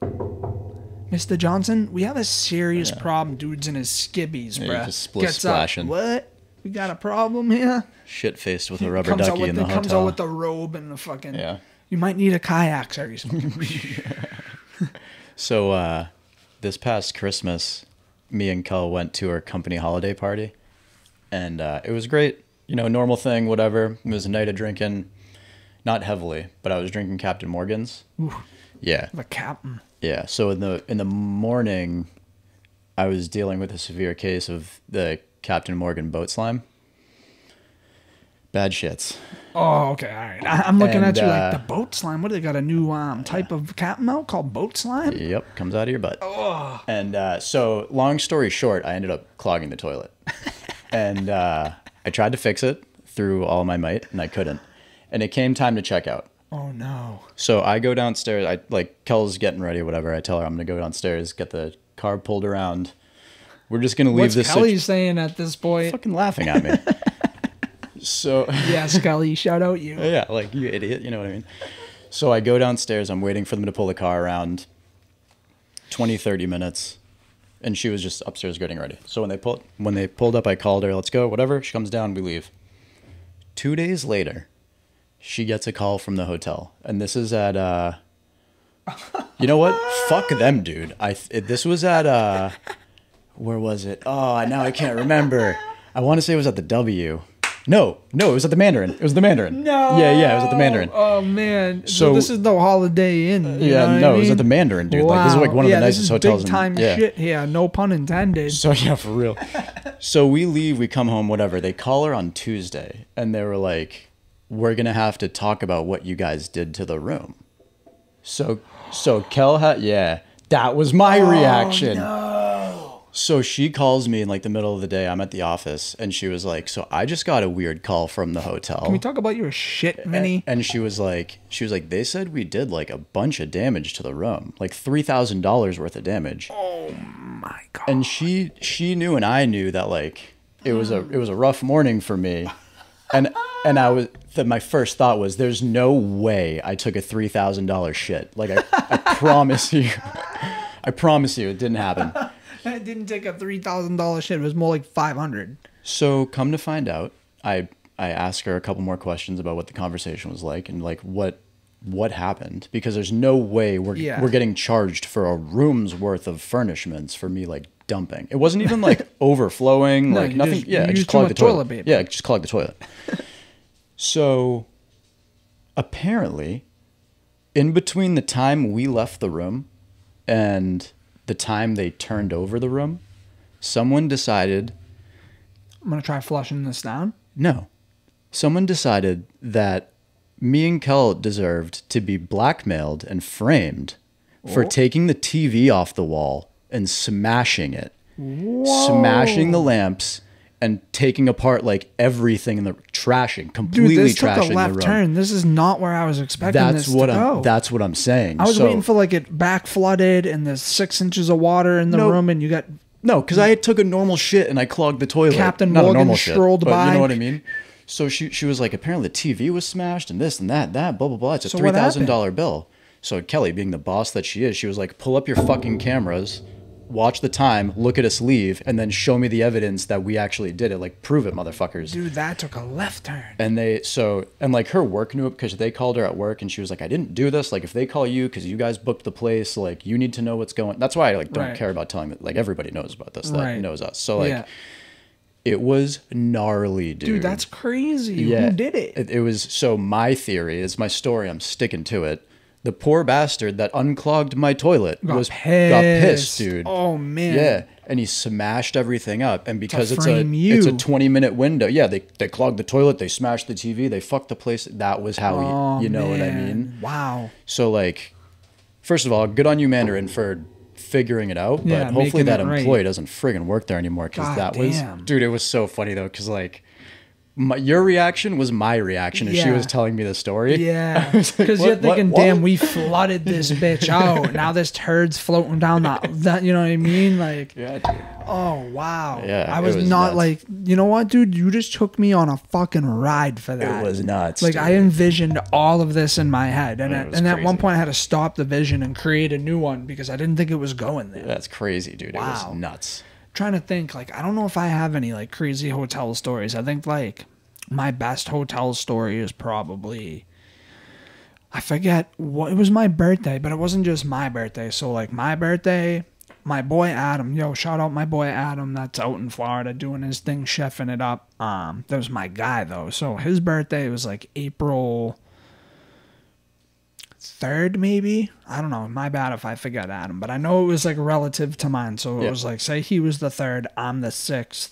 Mr. Johnson, we have a serious problem. Dude's in his skibbies, bruh. Just splashing. What? We got a problem here? Shit faced with a rubber ducky in the hotel. Comes out with the robe and the fucking... Yeah. You might need a kayak, sir. So, this past Christmas, me and Kyle went to our company holiday party. And it was great. You know, normal thing, whatever. It was a night of drinking. Not heavily, but I was drinking Captain Morgan's. Ooh. Yeah. The captain. Yeah, so in the morning, I was dealing with a severe case of the Captain Morgan boat slime. Bad shits. Oh, okay, all right. I'm looking at you like the boat slime. What, they got a new type of captain out called boat slime? Yep, comes out of your butt. Oh. And so, long story short, I ended up clogging the toilet. And I tried to fix it through all my might, and I couldn't. And it came time to check out. Oh, no. So I go downstairs. Kel's getting ready or whatever. I tell her I'm going to go downstairs, get the car pulled around. We're just going to leave this. What's Kelly saying at this point? Fucking laughing at me. So yes, Kelly, shout out you. Yeah, like, you idiot. You know what I mean? So I go downstairs. I'm waiting for them to pull the car around 20, 30 minutes. And she was just upstairs getting ready. So when they pulled up, I called her. Let's go, whatever. She comes down. We leave. 2 days later, she gets a call from the hotel, and this is at you know what? Fuck them, dude. This was at where was it? Oh, now I can't remember. I want to say it was at the W. No, it was at the Mandarin. It was the Mandarin. No. Yeah, it was at the Mandarin. Oh man. So this is no Holiday Inn. It was at the Mandarin, dude. Wow. Like, this is like one of the nicest hotels. Big time shit here. No pun intended. So yeah, for real. So we leave. We come home. Whatever. They call her on Tuesday, and they were like, we're going to have to talk about what you guys did to the room. So Kel that was my reaction. No. So she calls me in like the middle of the day. I'm at the office, and she was like, so I just got a weird call from the hotel. Can we talk about your shit, Vinnie? And she was like, they said we did like a bunch of damage to the room, like $3,000 worth of damage. Oh my God. And she knew, and I knew that like, it was a rough morning for me. And my first thought was, there's no way I took a $3,000 shit. Like, I promise you, it didn't happen. I didn't take a $3,000 shit. It was more like $500. So come to find out, I asked her a couple more questions about what the conversation was like and like what happened, because there's no way we're getting charged for a room's worth of furnishments for me like dumping. It wasn't even like overflowing, like nothing. I just clogged the toilet. Yeah, I just clogged the toilet. So apparently, in between the time we left the room and the time they turned over the room, someone decided, I'm gonna try flushing this down. No, someone decided that me and Kel deserved to be blackmailed and framed for taking the TV off the wall and smashing it. Whoa. Smashing the lamps and taking apart like everything in the completely Dude, this trashing took a left the room. turn. This is not where I was expecting this to go. That's what I'm saying. I was waiting for like it back flooded and there's 6 inches of water in the room, and you got because I took a normal shit and I clogged the toilet. Captain Morgan strolled by. You know what I mean? So she was like, apparently the TV was smashed and this and that, blah blah blah. It's a $3,000 bill. So Kelly, being the boss that she is, she was like, pull up your fucking cameras, watch the time, look at us leave, and then show me the evidence that we actually did it. Like, prove it, motherfuckers. Dude, that took a left turn. And like her work knew it because they called her at work and she was like, I didn't do this. Like, if they call you because you guys booked the place, like, you need to know what's going. That's why I like don't care about telling that. Like, everybody knows about this. That knows us. So like, it was gnarly, dude. Dude, that's crazy. Yeah. Who did it? It was, so my theory is my story. I'm sticking to it. The poor bastard that unclogged my toilet got pissed, dude. Oh man. Yeah, and he smashed everything up, and because it's a you. 20-minute window. Yeah, they clogged the toilet, they smashed the TV, they fucked the place. That was how you know what I mean? Wow. So like, first of all, good on you, Mandarin, for figuring it out. But hopefully that employee doesn't friggin' work there anymore, because that was, dude. It was so funny though, because like. Your reaction was my reaction as she was telling me the story. Yeah, because you're thinking, damn, we flooded this bitch out. Now this turd's floating down that, you know what I mean? Like, yeah, dude. Oh, wow. Yeah, I was not nuts. Like, you know what, dude? You just took me on a fucking ride for that. It was nuts. Like, dude. I envisioned all of this in my head. And at one point, I had to stop the vision and create a new one because I didn't think it was going there. That's crazy, dude. Wow. It was nuts. Trying to think, like, I don't know if I have any like crazy hotel stories. I think like my best hotel story is probably, I forget what, it was my birthday, but it wasn't just my birthday. So like my birthday, my boy Adam, shout out my boy Adam that's out in Florida doing his thing, chefing it up. That was my guy though. So his birthday was like April 3rd, maybe. I don't know. My bad if I forget Adam, but I know it was like relative to mine. So it was like, say he was the 3rd, I'm the 6th.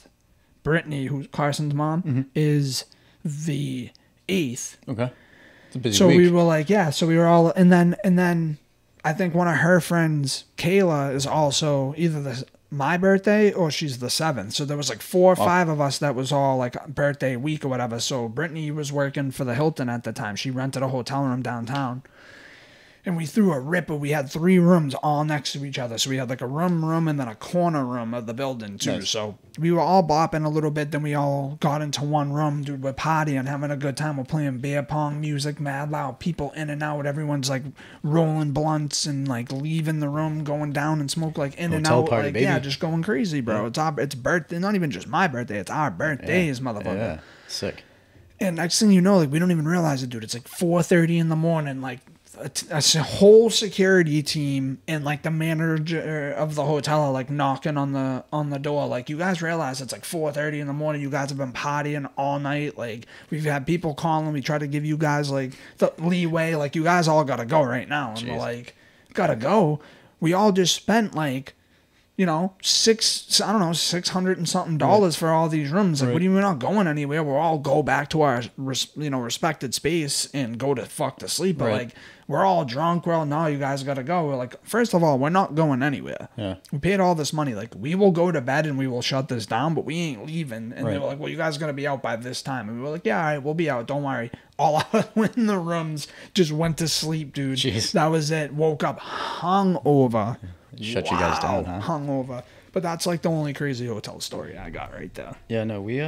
Brittany, who's Carson's mom, is the 8th. Okay. It's a busy so week. We were like, so we were all, and then I think one of her friends, Kayla, is also either my birthday or she's the 7th. So there was like 4 or 5 of us that was all like birthday week or whatever. So Brittany was working for the Hilton at the time. She rented a hotel room downtown. And we threw a ripper. We had 3 rooms all next to each other. So we had like a room, and then a corner room of the building too. Nice. So we were all bopping a little bit. Then we all got into one room. Dude, we're partying, having a good time. We're playing beer pong music, mad loud. People in and out. Everyone's like rolling blunts and like leaving the room, going down and smoke like in hotel and out. Party, like, baby. Yeah, just going crazy, bro. Yeah. It's birthday. Not even just my birthday. It's our birthdays, motherfucker. Yeah, sick. And next thing you know, like we don't even realize it, dude. It's like 4:30 in the morning, like a whole security team and like the manager of the hotel are like knocking on the door. Like, you guys realize it's like 4:30 in the morning. You guys have been partying all night. Like, we've had people calling. We try to give you guys like the leeway. Like, you guys all gotta go right now. And we're like, gotta go. We all just spent like, $600 and something for all these rooms. Like, what do you mean we're not going anywhere? We'll all go back to our, respected space and go to fuck to sleep. But like, we're all drunk. We're all, no, you guys got to go. We're like, first of all, we're not going anywhere. Yeah. We paid all this money. Like, we will go to bed and we will shut this down, but we ain't leaving. And they were like, well, you guys got to be out by this time. And we were like, yeah, all right, we'll be out. Don't worry. All in the rooms, just went to sleep, dude. Jeez. That was it. Woke up hungover. Shut you guys down, huh? Hungover. But that's like the only crazy hotel story I got right there. Yeah, no, we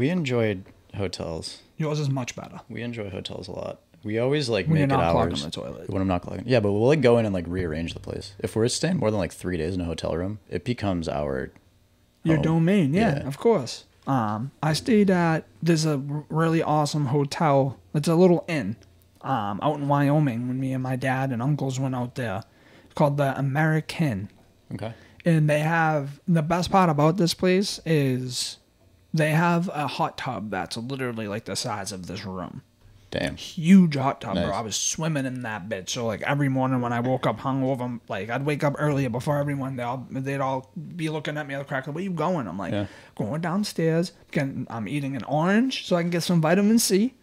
enjoyed hotels. Yours is much better. We enjoy hotels a lot. We always like when make you're not it clogging ours the toilet. when I'm not clogging. Yeah, but we'll like go in and like rearrange the place. If we're staying more than like 3 days in a hotel room, it becomes your domain. Yeah, of course. I stayed at, there's a really awesome hotel. It's a little inn out in Wyoming when me and my dad and uncles went out there, called the American. Okay. And they have, the best part about this place is they have a hot tub that's literally like the size of this room. Damn. Huge hot tub, bro. I was swimming in that bitch. So like every morning when I woke up hungover, like I'd wake up earlier before everyone. They'd all be looking at me like, "Cracker, where you going?" I'm like, going downstairs. I'm eating an orange so I can get some vitamin C.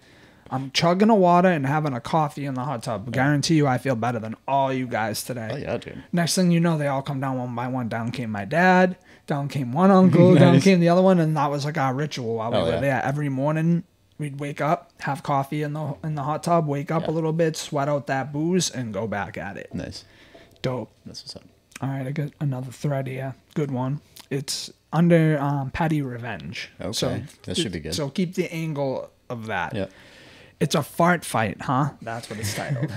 I'm chugging a water and having a coffee in the hot tub. Guarantee you I feel better than all you guys today. Oh yeah, dude. Next thing you know, they all come down one by one. Down came my dad. Down came one uncle. Nice. Down came the other one. And that was like our ritual while we were there. Every morning, we'd wake up, have coffee in the hot tub, wake up a little bit, sweat out that booze, and go back at it. Nice. Dope. That's what's up. All right, I got another thread here. Good one. It's under Petty Revenge. Okay, so that should be good. So keep the angle of that. Yeah. It's a fart fight, huh? That's what it's titled.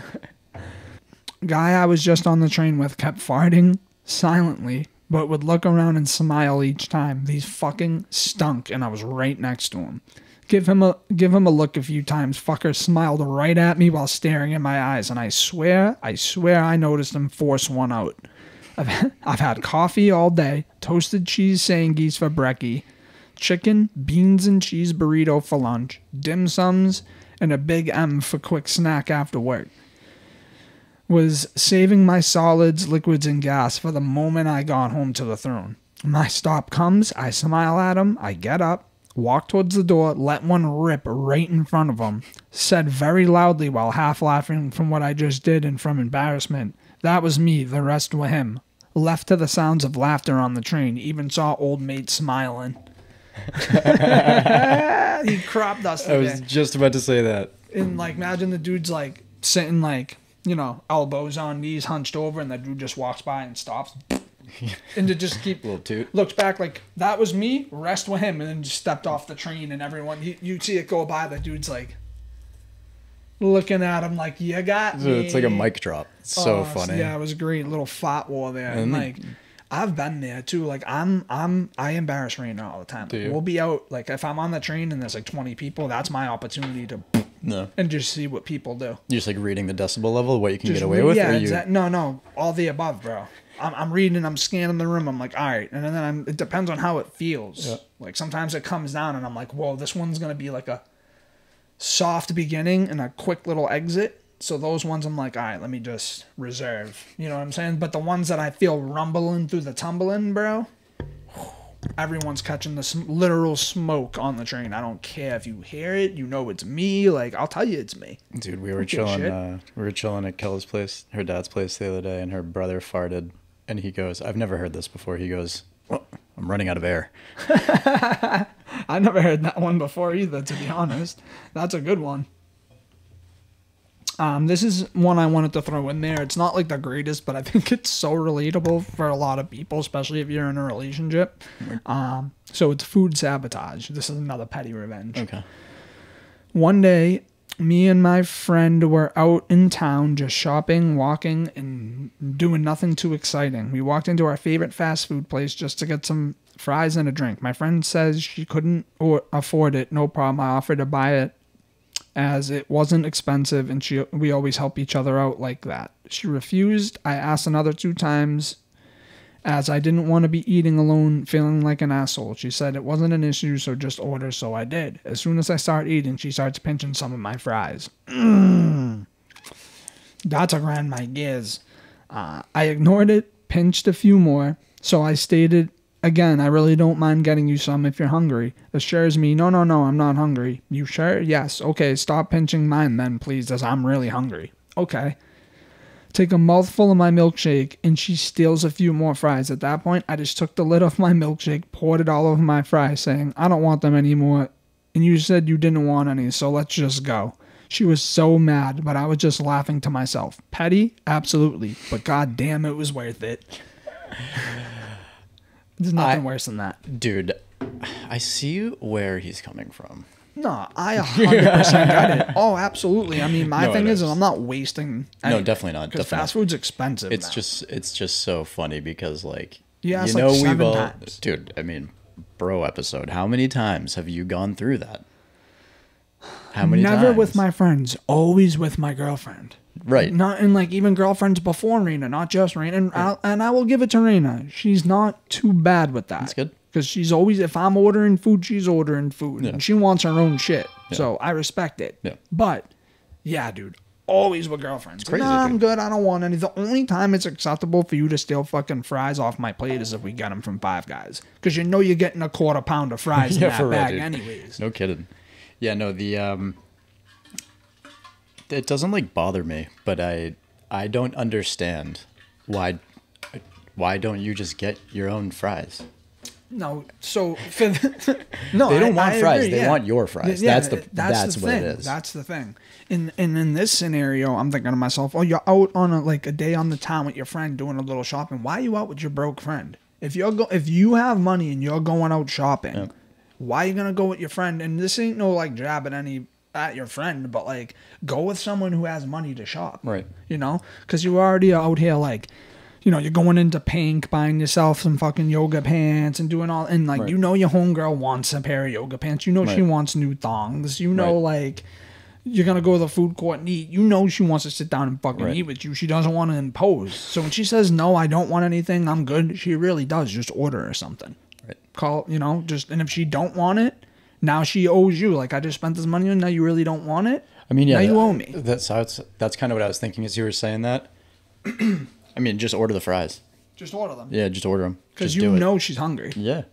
Guy I was just on the train with kept farting silently, but would look around and smile each time. These fucking stunk, and I was right next to him. Give him a look a few times. Fucker smiled right at me while staring in my eyes, and I swear I noticed him force one out. I've had coffee all day, toasted cheese Sangies for brekkie, chicken, beans and cheese burrito for lunch, dim sums, and a Big M for quick snack after work. was saving my solids, liquids, and gas for the moment I got home to the throne. My stop comes, I smile at him, I get up, walk towards the door, let one rip right in front of him, said very loudly while half laughing from what I just did and from embarrassment, "That was me, the rest were him." Left to the sounds of laughter on the train, even saw old mate smiling. He crop dusted I was just about to say that. And like, imagine the dude's like sitting like, you know, elbows on knees, hunched over, and the dude just walks by and stops. And to just keep Little toot. looks back like, "That was me, rest with him," and then just stepped off the train, and everyone you see it go by, the dude's like looking at him like, "You got me." It's like a mic drop. It's so funny. Yeah, it was a great little fought war there. And like, I've been there too. Like I embarrass Raina all the time. Like, we'll be out, like if I'm on the train and there's like 20 people, that's my opportunity to and just see what people do. You're just like reading the decibel level, what you can get away with? Yeah, exactly. No, all the above, bro. I'm reading, I'm scanning the room. I'm like, all right. And then it depends on how it feels. Yeah. Like sometimes it comes down and I'm like, whoa, this one's going to be like a soft beginning and a quick little exit. So those ones I'm like, all right, let me just reserve. You know what I'm saying? But the ones that I feel rumbling through the tumbling, bro, everyone's catching the literal smoke on the train. I don't care if you hear it. You know it's me. Like, I'll tell you it's me. Dude, we were chilling. We were chilling at Kella's place, her dad's place the other day, and her brother farted. And he goes, "I've never heard this before." He goes, "Oh, I'm running out of air." I never heard that one before either, to be honest. That's a good one. This is one I wanted to throw in there. It's not like the greatest, but I think it's so relatable for a lot of people, especially if you're in a relationship. So it's food sabotage. This is another petty revenge. Okay. One day, me and my friend were out in town just shopping, walking, and doing nothing too exciting. We walked into our favorite fast food place just to get some fries and a drink. My friend says she couldn't afford it. No problem. I offered to buy it as it wasn't expensive, and we always help each other out like that. She refused. I asked another 2 times as I didn't want to be eating alone feeling like an asshole. She said it wasn't an issue, so just order, so I did. As soon as I start eating, she starts pinching some of my fries. That's a grind my gears. I ignored it, pinched a few more, so I stated, "Again, I really don't mind getting you some if you're hungry." Assures me, no, I'm not hungry." "You sure?" "Yes." "Okay, stop pinching mine then, please, as I'm really hungry." "Okay." Take a mouthful of my milkshake, and she steals a few more fries. At that point, I just took the lid off my milkshake, poured it all over my fries, saying, "I don't want them anymore, and you said you didn't want any, so let's just go." She was so mad, but I was just laughing to myself. Petty? Absolutely, but goddamn, it was worth it. There's nothing worse than that. Dude, I see where he's coming from. No, I 100% got it. Oh, absolutely. I mean, my thing is I'm not wasting any. No, definitely not. Because fast food's expensive It's now. just so funny because, like, yeah, you know, like 7 times. Dude, I mean, bro episode, how many times have you gone through that? How many times? Never with my friends, always with my girlfriend. Right. Not and like even girlfriends before Raina, not just Raina. And I will give it to Raina. She's not too bad with that. That's good. Because she's always, if I'm ordering food, she's ordering food. Yeah. And she wants her own shit. Yeah. So I respect it. Yeah. But, yeah, dude, always with girlfriends. It's crazy, nah, I'm good. I don't want any. The only time it's acceptable for you to steal fucking fries off my plate is if we get them from Five Guys. Because you know you're getting a quarter pound of fries in that bag anyways. No kidding. Yeah, no, it doesn't, like, bother me, but I don't understand why don't you just get your own fries? No, so no, they don't want fries. Agree, they want your fries. Yeah, that's what it is. That's the thing. And in this scenario, I'm thinking to myself, oh, you're out on a day on the town with your friend doing a little shopping. Why are you out with your broke friend? If you have money and you're going out shopping, why are you gonna go with your friend? And this ain't no like jabbing at your friend, but like go with someone who has money to shop. Right. You know, because you already out here like. You know, you're going into Pink, buying yourself some fucking yoga pants and doing all, and like, you know, your homegirl wants a pair of yoga pants. You know, she wants new thongs. You know, like, you're going to go to the food court and eat. You know, she wants to sit down and fucking eat with you. She doesn't want to impose. So when she says, no, I don't want anything, I'm good, she really does just order her something. Right. Call, you know, and if she don't want it, now she owes you. Like, I just spent this money and now you really don't want it. I mean, yeah. Now you owe me. That's kind of what I was thinking as you were saying that. I mean, just order the fries. Just order them. Yeah, just order them. Because you know she's hungry. Yeah.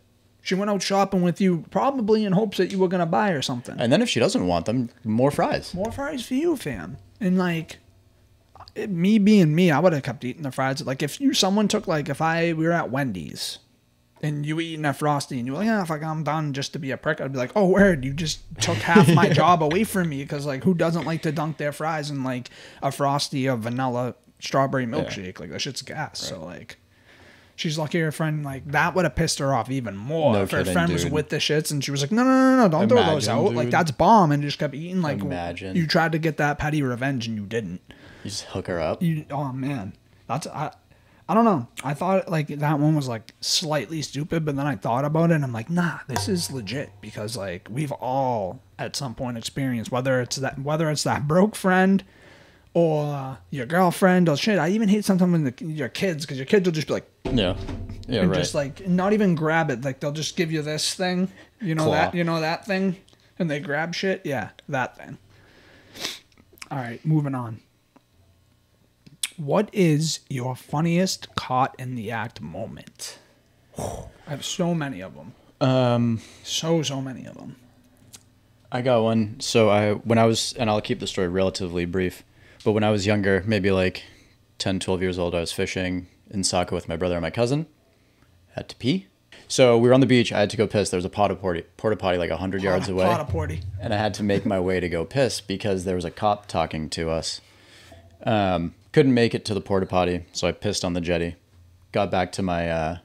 She went out shopping with you probably in hopes that you were going to buy her something. And then if she doesn't want them, more fries. More fries for you, fam. And like, me being me, I would have kept eating the fries. Like if someone took like, we were at Wendy's and you were eating a Frosty and you were like, fuck, I'm done just to be a prick. I'd be like, oh, word, you just took half my job away from me. Because like, who doesn't like to dunk their fries in like a Frosty, a vanilla strawberry milkshake? Like that shit's gas. Right. So like, she's lucky her friend, like, that would have pissed her off even more. If her friend was with the shits and she was like, no, don't throw those out. Dude. Like, that's bomb. And just kept eating. Like, you tried to get that petty revenge and you didn't. You just hook her up? Oh, man. I don't know. I thought, like, that one was, like, slightly stupid. But then I thought about it and I'm like, nah, this is legit. Because, like, we've all, at some point, experienced, whether it's that broke friend or your girlfriend or shit. I even hate sometimes when your kids, because your kids will just be like, yeah, and right. Just like not even grab it. Like they'll just give you this thing, that thing, and they grab shit. Yeah, that thing. All right, moving on. What is your funniest caught in the act moment? I have so many of them. So many of them. I got one. So when I was, and I'll keep the story relatively brief, but when I was younger, maybe like 10, 12 years old, I was fishing in Saco with my brother and my cousin. Had to pee. So we were on the beach. I had to go piss. There was a porta potty like 100 yards away. And I had to make my way to go piss because there was a cop talking to us. Couldn't make it to the porta potty, so I pissed on the jetty. Got back to my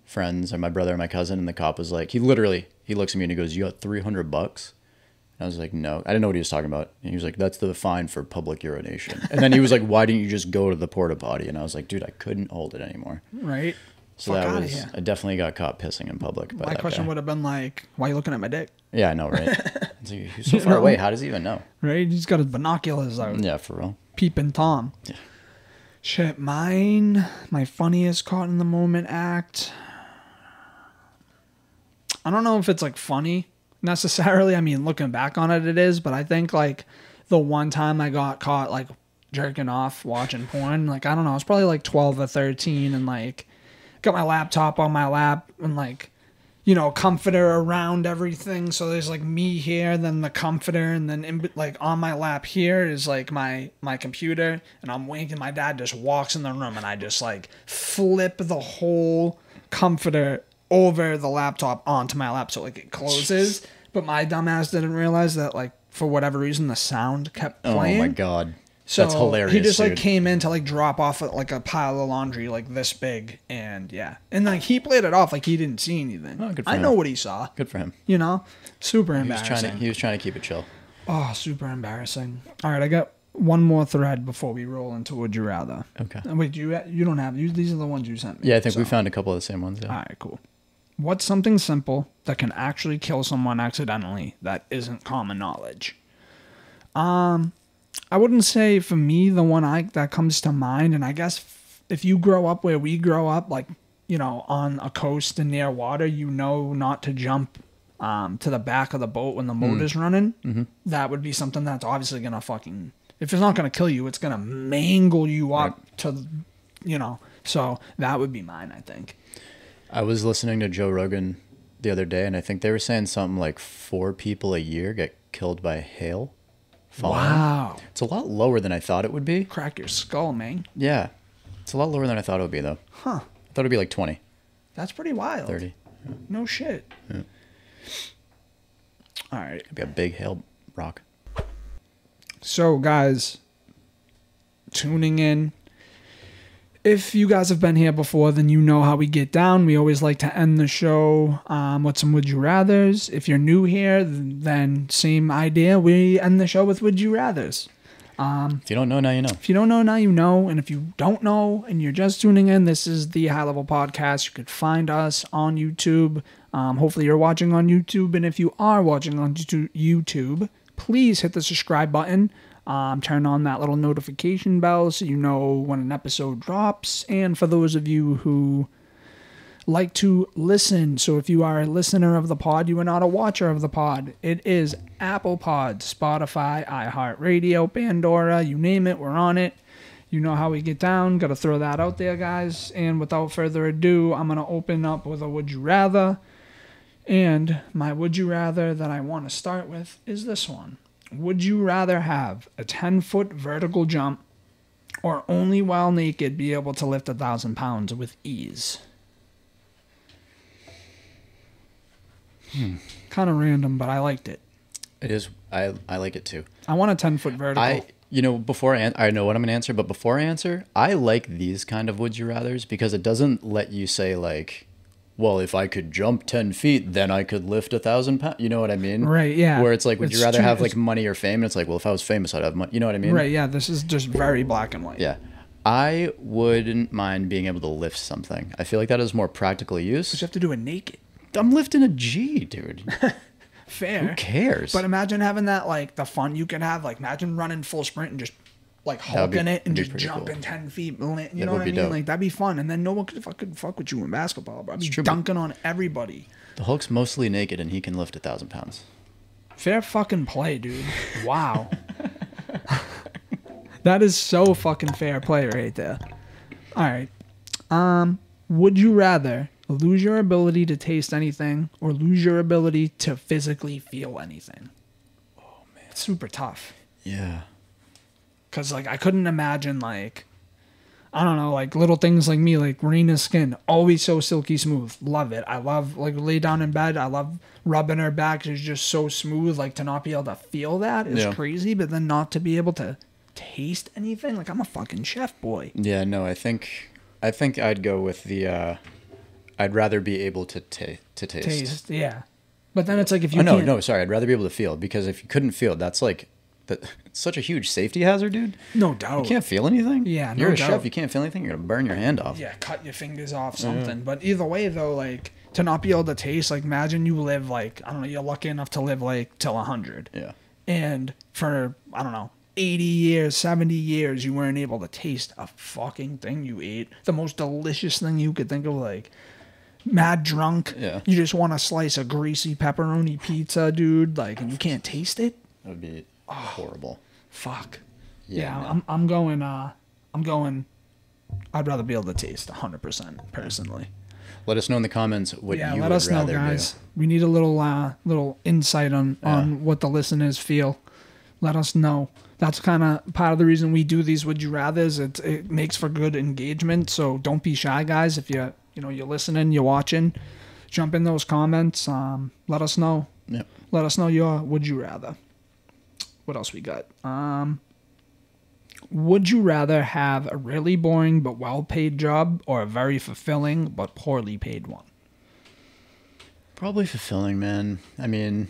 friends and my brother and my cousin, and the cop was like, he looks at me and he goes, "You got $300?" I was like, no. I didn't know what he was talking about. And he was like, "That's the fine for public urination." And then he was like, "Why didn't you just go to the porta potty?" And I was like, dude, I couldn't hold it anymore. Right. So I definitely got caught pissing in public. My question would have been like, why are you looking at my dick? Yeah, I know, right? It's like, he's so far away. How does he even know? Right? He's got his binoculars out. Yeah, for real. Peeping Tom. Yeah. Shit, my funniest caught in the moment act. I don't know if it's like funny necessarily. I mean, looking back on it, it is. But I think like the one time I got caught like jerking off watching porn, like I don't know, I was probably like 12 or 13, and like got my laptop on my lap and like, you know, comforter around everything. So there's like me here, then the comforter, and then like on my lap here is like my computer, and I'm winking. My dad just walks in the room and I just like flip the whole comforter over the laptop onto my lap so like it closes. But my dumbass didn't realize that like for whatever reason the sound kept playing. Oh my god. So that's hilarious. He just like came in to like drop off like a pile of laundry like this big, and yeah, and like he played it off like he didn't see anything. Oh, good for him. I know what he saw. Good for him. You know, super embarrassing. He was trying to keep it chill. Oh, super embarrassing. All right, I got one more thread before we roll into Would You Rather. Okay. Wait, you don't have these are the ones you sent me. Yeah, I think we found a couple of the same ones. Yeah. All right, cool. What's something simple that can actually kill someone accidentally that isn't common knowledge? I wouldn't say for me the one that comes to mind, and I guess if you grow up where we grow up, like, you know, on a coast and near water, you know not to jump to the back of the boat when the motor's running. Mm-hmm. That would be something that's obviously going to fucking, if it's not going to kill you, it's going to mangle you up to, you know, so that would be mine, I think. I was listening to Joe Rogan the other day, and I think they were saying something like 4 people a year get killed by hail falling. Wow. It's a lot lower than I thought it would be. Crack your skull, man. Yeah. It's a lot lower than I thought it would be, though. Huh. I thought it would be like 20. That's pretty wild. 30. Yeah. No shit. Yeah. All right. It'd be a big hail rock. So, guys, tuning in. If you guys have been here before, then you know how we get down. We always like to end the show with some Would You Rathers. If you're new here, then same idea. We end the show with Would You Rathers. If you don't know, now you know. If you don't know, now you know. And if you don't know and you're just tuning in, this is the High Level Podcast. You could find us on YouTube. Hopefully you're watching on YouTube. And if you are watching on YouTube, please hit the subscribe button. Turn on that little notification bell so you know when an episode drops. And for those of you who like to listen, so if you are a listener of the pod, you are not a watcher of the pod. It is Apple Pod, Spotify, iHeartRadio, Pandora, you name it, we're on it. You know how we get down. Got to throw that out there, guys. And without further ado, I'm going to open up with a would you rather. And my would you rather that I want to start with is this one. Would you rather have a 10-foot vertical jump or only while naked be able to lift 1,000 pounds with ease? Kind of random, but I liked it. It is. I like it too. I want a 10-foot vertical. Before I know what I'm going to answer, but before I answer, I like these kind of would you rathers because it doesn't let you say like, well, if I could jump 10 feet, then I could lift 1,000 pounds. You know what I mean? Right, yeah. Where it's like, would you rather have like money or fame? And it's like, well, if I was famous, I'd have money. You know what I mean? Right, yeah. This is just very black and white. Yeah. I wouldn't mind being able to lift something. I feel like that is more practical use. But you have to do it naked. I'm lifting a G, dude. Fair. Who cares? But imagine having that, like, the fun you can have. Like, imagine running full sprint and just, like, hulking it and just jumping cool. 10 feet. You know what I mean? Dope. Like, that'd be fun. And then no one could fuck with you in basketball, bro. I'd be dunking on everybody. The Hulk's mostly naked and he can lift 1,000 pounds. Fair fucking play, dude. Wow. That is so fucking fair play right there. All right. Would you rather lose your ability to taste anything or lose your ability to physically feel anything? Oh, man. It's super tough. Yeah. Because, like, I couldn't imagine, like, I don't know, like, little things like me, like, Rena's skin, always so silky smooth. Love it. I love, like, lay down in bed. I love rubbing her back. It's just so smooth. Like, to not be able to feel that is crazy, but then not to be able to taste anything. Like, I'm a fucking chef, boy. Yeah, no, I think I'd go with the... I'd rather be able to taste. Taste, yeah. But then it's like if you sorry. I'd rather be able to feel because if you couldn't feel, that's like it's such a huge safety hazard, dude. No doubt. You can't feel anything. Yeah, You're a chef. You can't feel anything. You're gonna burn your hand off. Yeah, cut your fingers off, something. But either way, though, like to not be able to taste, like imagine you live like I don't know, you're lucky enough to live like till 100. Yeah. And for I don't know, 80 years, 70 years, you weren't able to taste a fucking thing you ate. The most delicious thing you could think of, like. Mad drunk. Yeah. You just want a slice of greasy pepperoni pizza, dude. Like, and you can't taste it. That would be horrible. Fuck. Yeah. I'm going. I'd rather be able to taste 100% personally. Let us know in the comments what you would rather do. Yeah, let us know, guys. We need a little insight on what the listeners feel. Let us know. That's kind of part of the reason we do these would you rathers. It makes for good engagement. So don't be shy, guys. If you're listening, you're watching, jump in those comments. Let us know. Yep. Let us know your would you rather. What else we got? Would you rather have a really boring but well-paid job or a very fulfilling but poorly paid one? Probably fulfilling, man. I mean,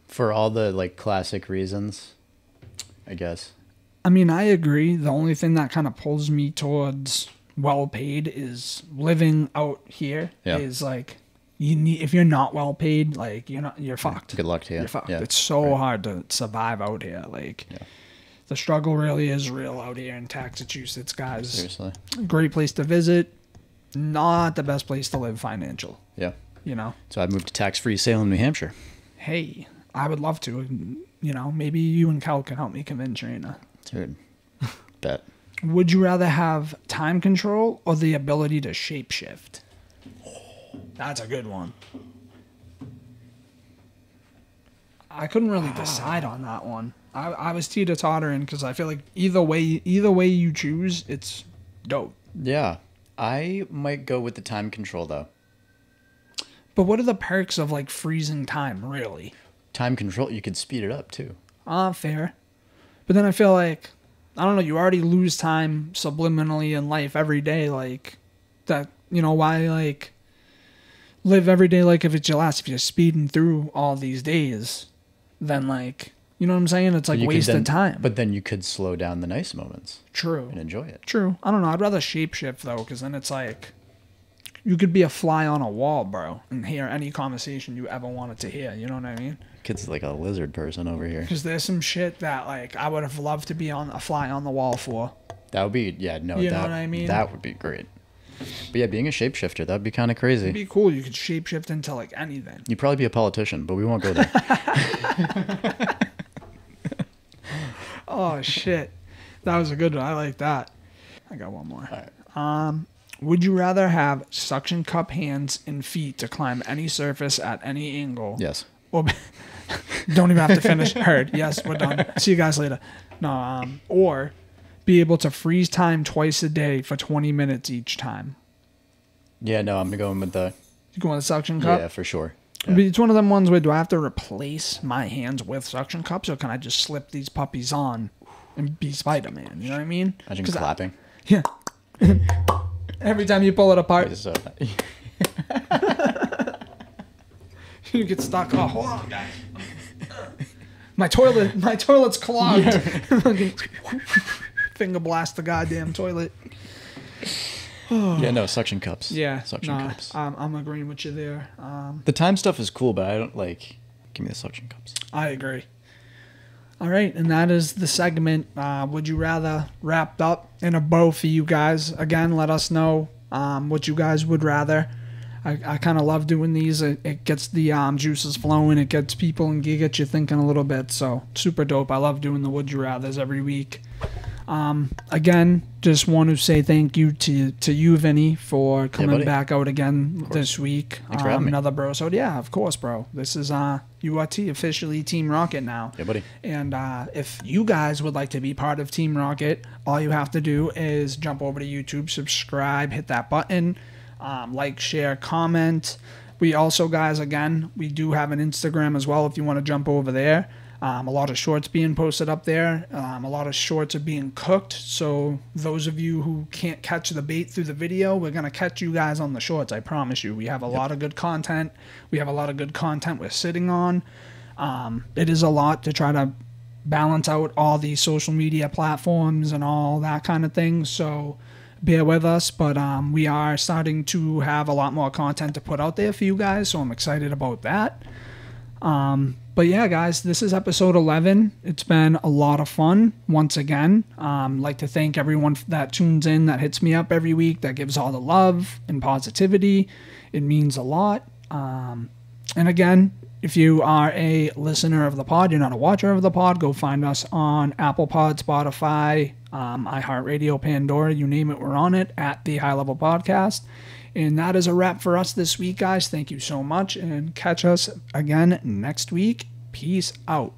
for all the like classic reasons, I guess. I mean, I agree. The only thing that kind of pulls me towards well paid is living out here is like if you're not well paid, like you're fucked. Good luck to you. You're fucked. Yeah. It's so hard to survive out here. Like the struggle really is real out here in Massachusetts, guys. Seriously. Great place to visit. Not the best place to live financial. Yeah. So I'd move to tax-free Salem, New Hampshire. Hey, I would love to. Maybe you and Cal can help me convince Raina. Dude, bet. Would you rather have time control or the ability to shapeshift? That's a good one. I couldn't really decide on that one. I was teeter-tottering because I feel like either way you choose, it's dope. Yeah. I might go with the time control, though. But what are the perks of, like, freezing time, really? Time control, you could speed it up, too. Fair. But then I feel like, I don't know, you already lose time subliminally in life every day, like, that, why, like, live every day like if it's your last, if you're speeding through all these days, then, like, you know what I'm saying? It's like wasted time. But then you could slow down the nice moments. True. And enjoy it. True. I don't know. I'd rather shapeshift, though, because then it's like, you could be a fly on a wall, bro, and hear any conversation you ever wanted to hear. You know what I mean? Kid's like a lizard person over here. Because there's some shit that, like, I would have loved to be on a fly on the wall for. That would be, you know what I mean? That would be great. But yeah, being a shapeshifter, that'd be kind of crazy. It'd be cool. You could shapeshift into, like, anything. You'd probably be a politician, but we won't go there. Oh, shit. That was a good one. I like that. I got one more. All right. Would you rather have suction cup hands and feet to climb any surface at any angle? Yes. Or don't even have to finish. Heard. Yes, we're done. See you guys later. No. Or be able to freeze time twice a day for 20 minutes each time. Yeah, no, I'm going with the... You going with the suction cup? Yeah, for sure. Yeah. It's one of them ones where do I have to replace my hands with suction cups, or can I just slip these puppies on and be Spider-Man? You know what I mean? Imagine clapping. Yeah. Every time you pull it apart. So, you get stuck. Oh, hold on, guys. My toilet's clogged. Yeah. Finger blast the goddamn toilet. Yeah, no, suction cups. Yeah, suction cups. I'm agreeing with you there. The time stuff is cool, but I don't like... Give me the suction cups. I agree. All right, and that is the segment. Would you rather wrapped up in a bow for you guys. Again, let us know what you guys would rather. I kind of love doing these. It gets the juices flowing. It gets people and gets you thinking a little bit. So super dope. I love doing the would you rathers every week. Again, just want to say thank you to you, Vinny, for coming back out again this week. Thanks for having me. Another Bro-isode. Yeah, of course, bro. This is URT, officially Team Rocket now. Yeah, buddy. And if you guys would like to be part of Team Rocket, all you have to do is jump over to YouTube, subscribe, hit that button, like, share, comment. We also, guys, again, we do have an Instagram as well if you want to jump over there. A lot of shorts being posted up there. A lot of shorts are being cooked. So those of you who can't catch the bait through the video, we're going to catch you guys on the shorts. I promise you. We have a lot of good content. We have a lot of good content we're sitting on. It is a lot to try to balance out all these social media platforms and all that kind of thing. So bear with us. But we are starting to have a lot more content to put out there for you guys. So I'm excited about that. But yeah, guys, this is episode 11. It's been a lot of fun once again. Like to thank everyone that tunes in, that hits me up every week, that gives all the love and positivity. It means a lot. And again, if you are a listener of the pod, you're not a watcher of the pod, go find us on Apple Pod, Spotify, iHeartRadio, Pandora, you name it, we're on it, at The High Level Podcast. And that is a wrap for us this week, guys. Thank you so much, and catch us again next week. Peace out.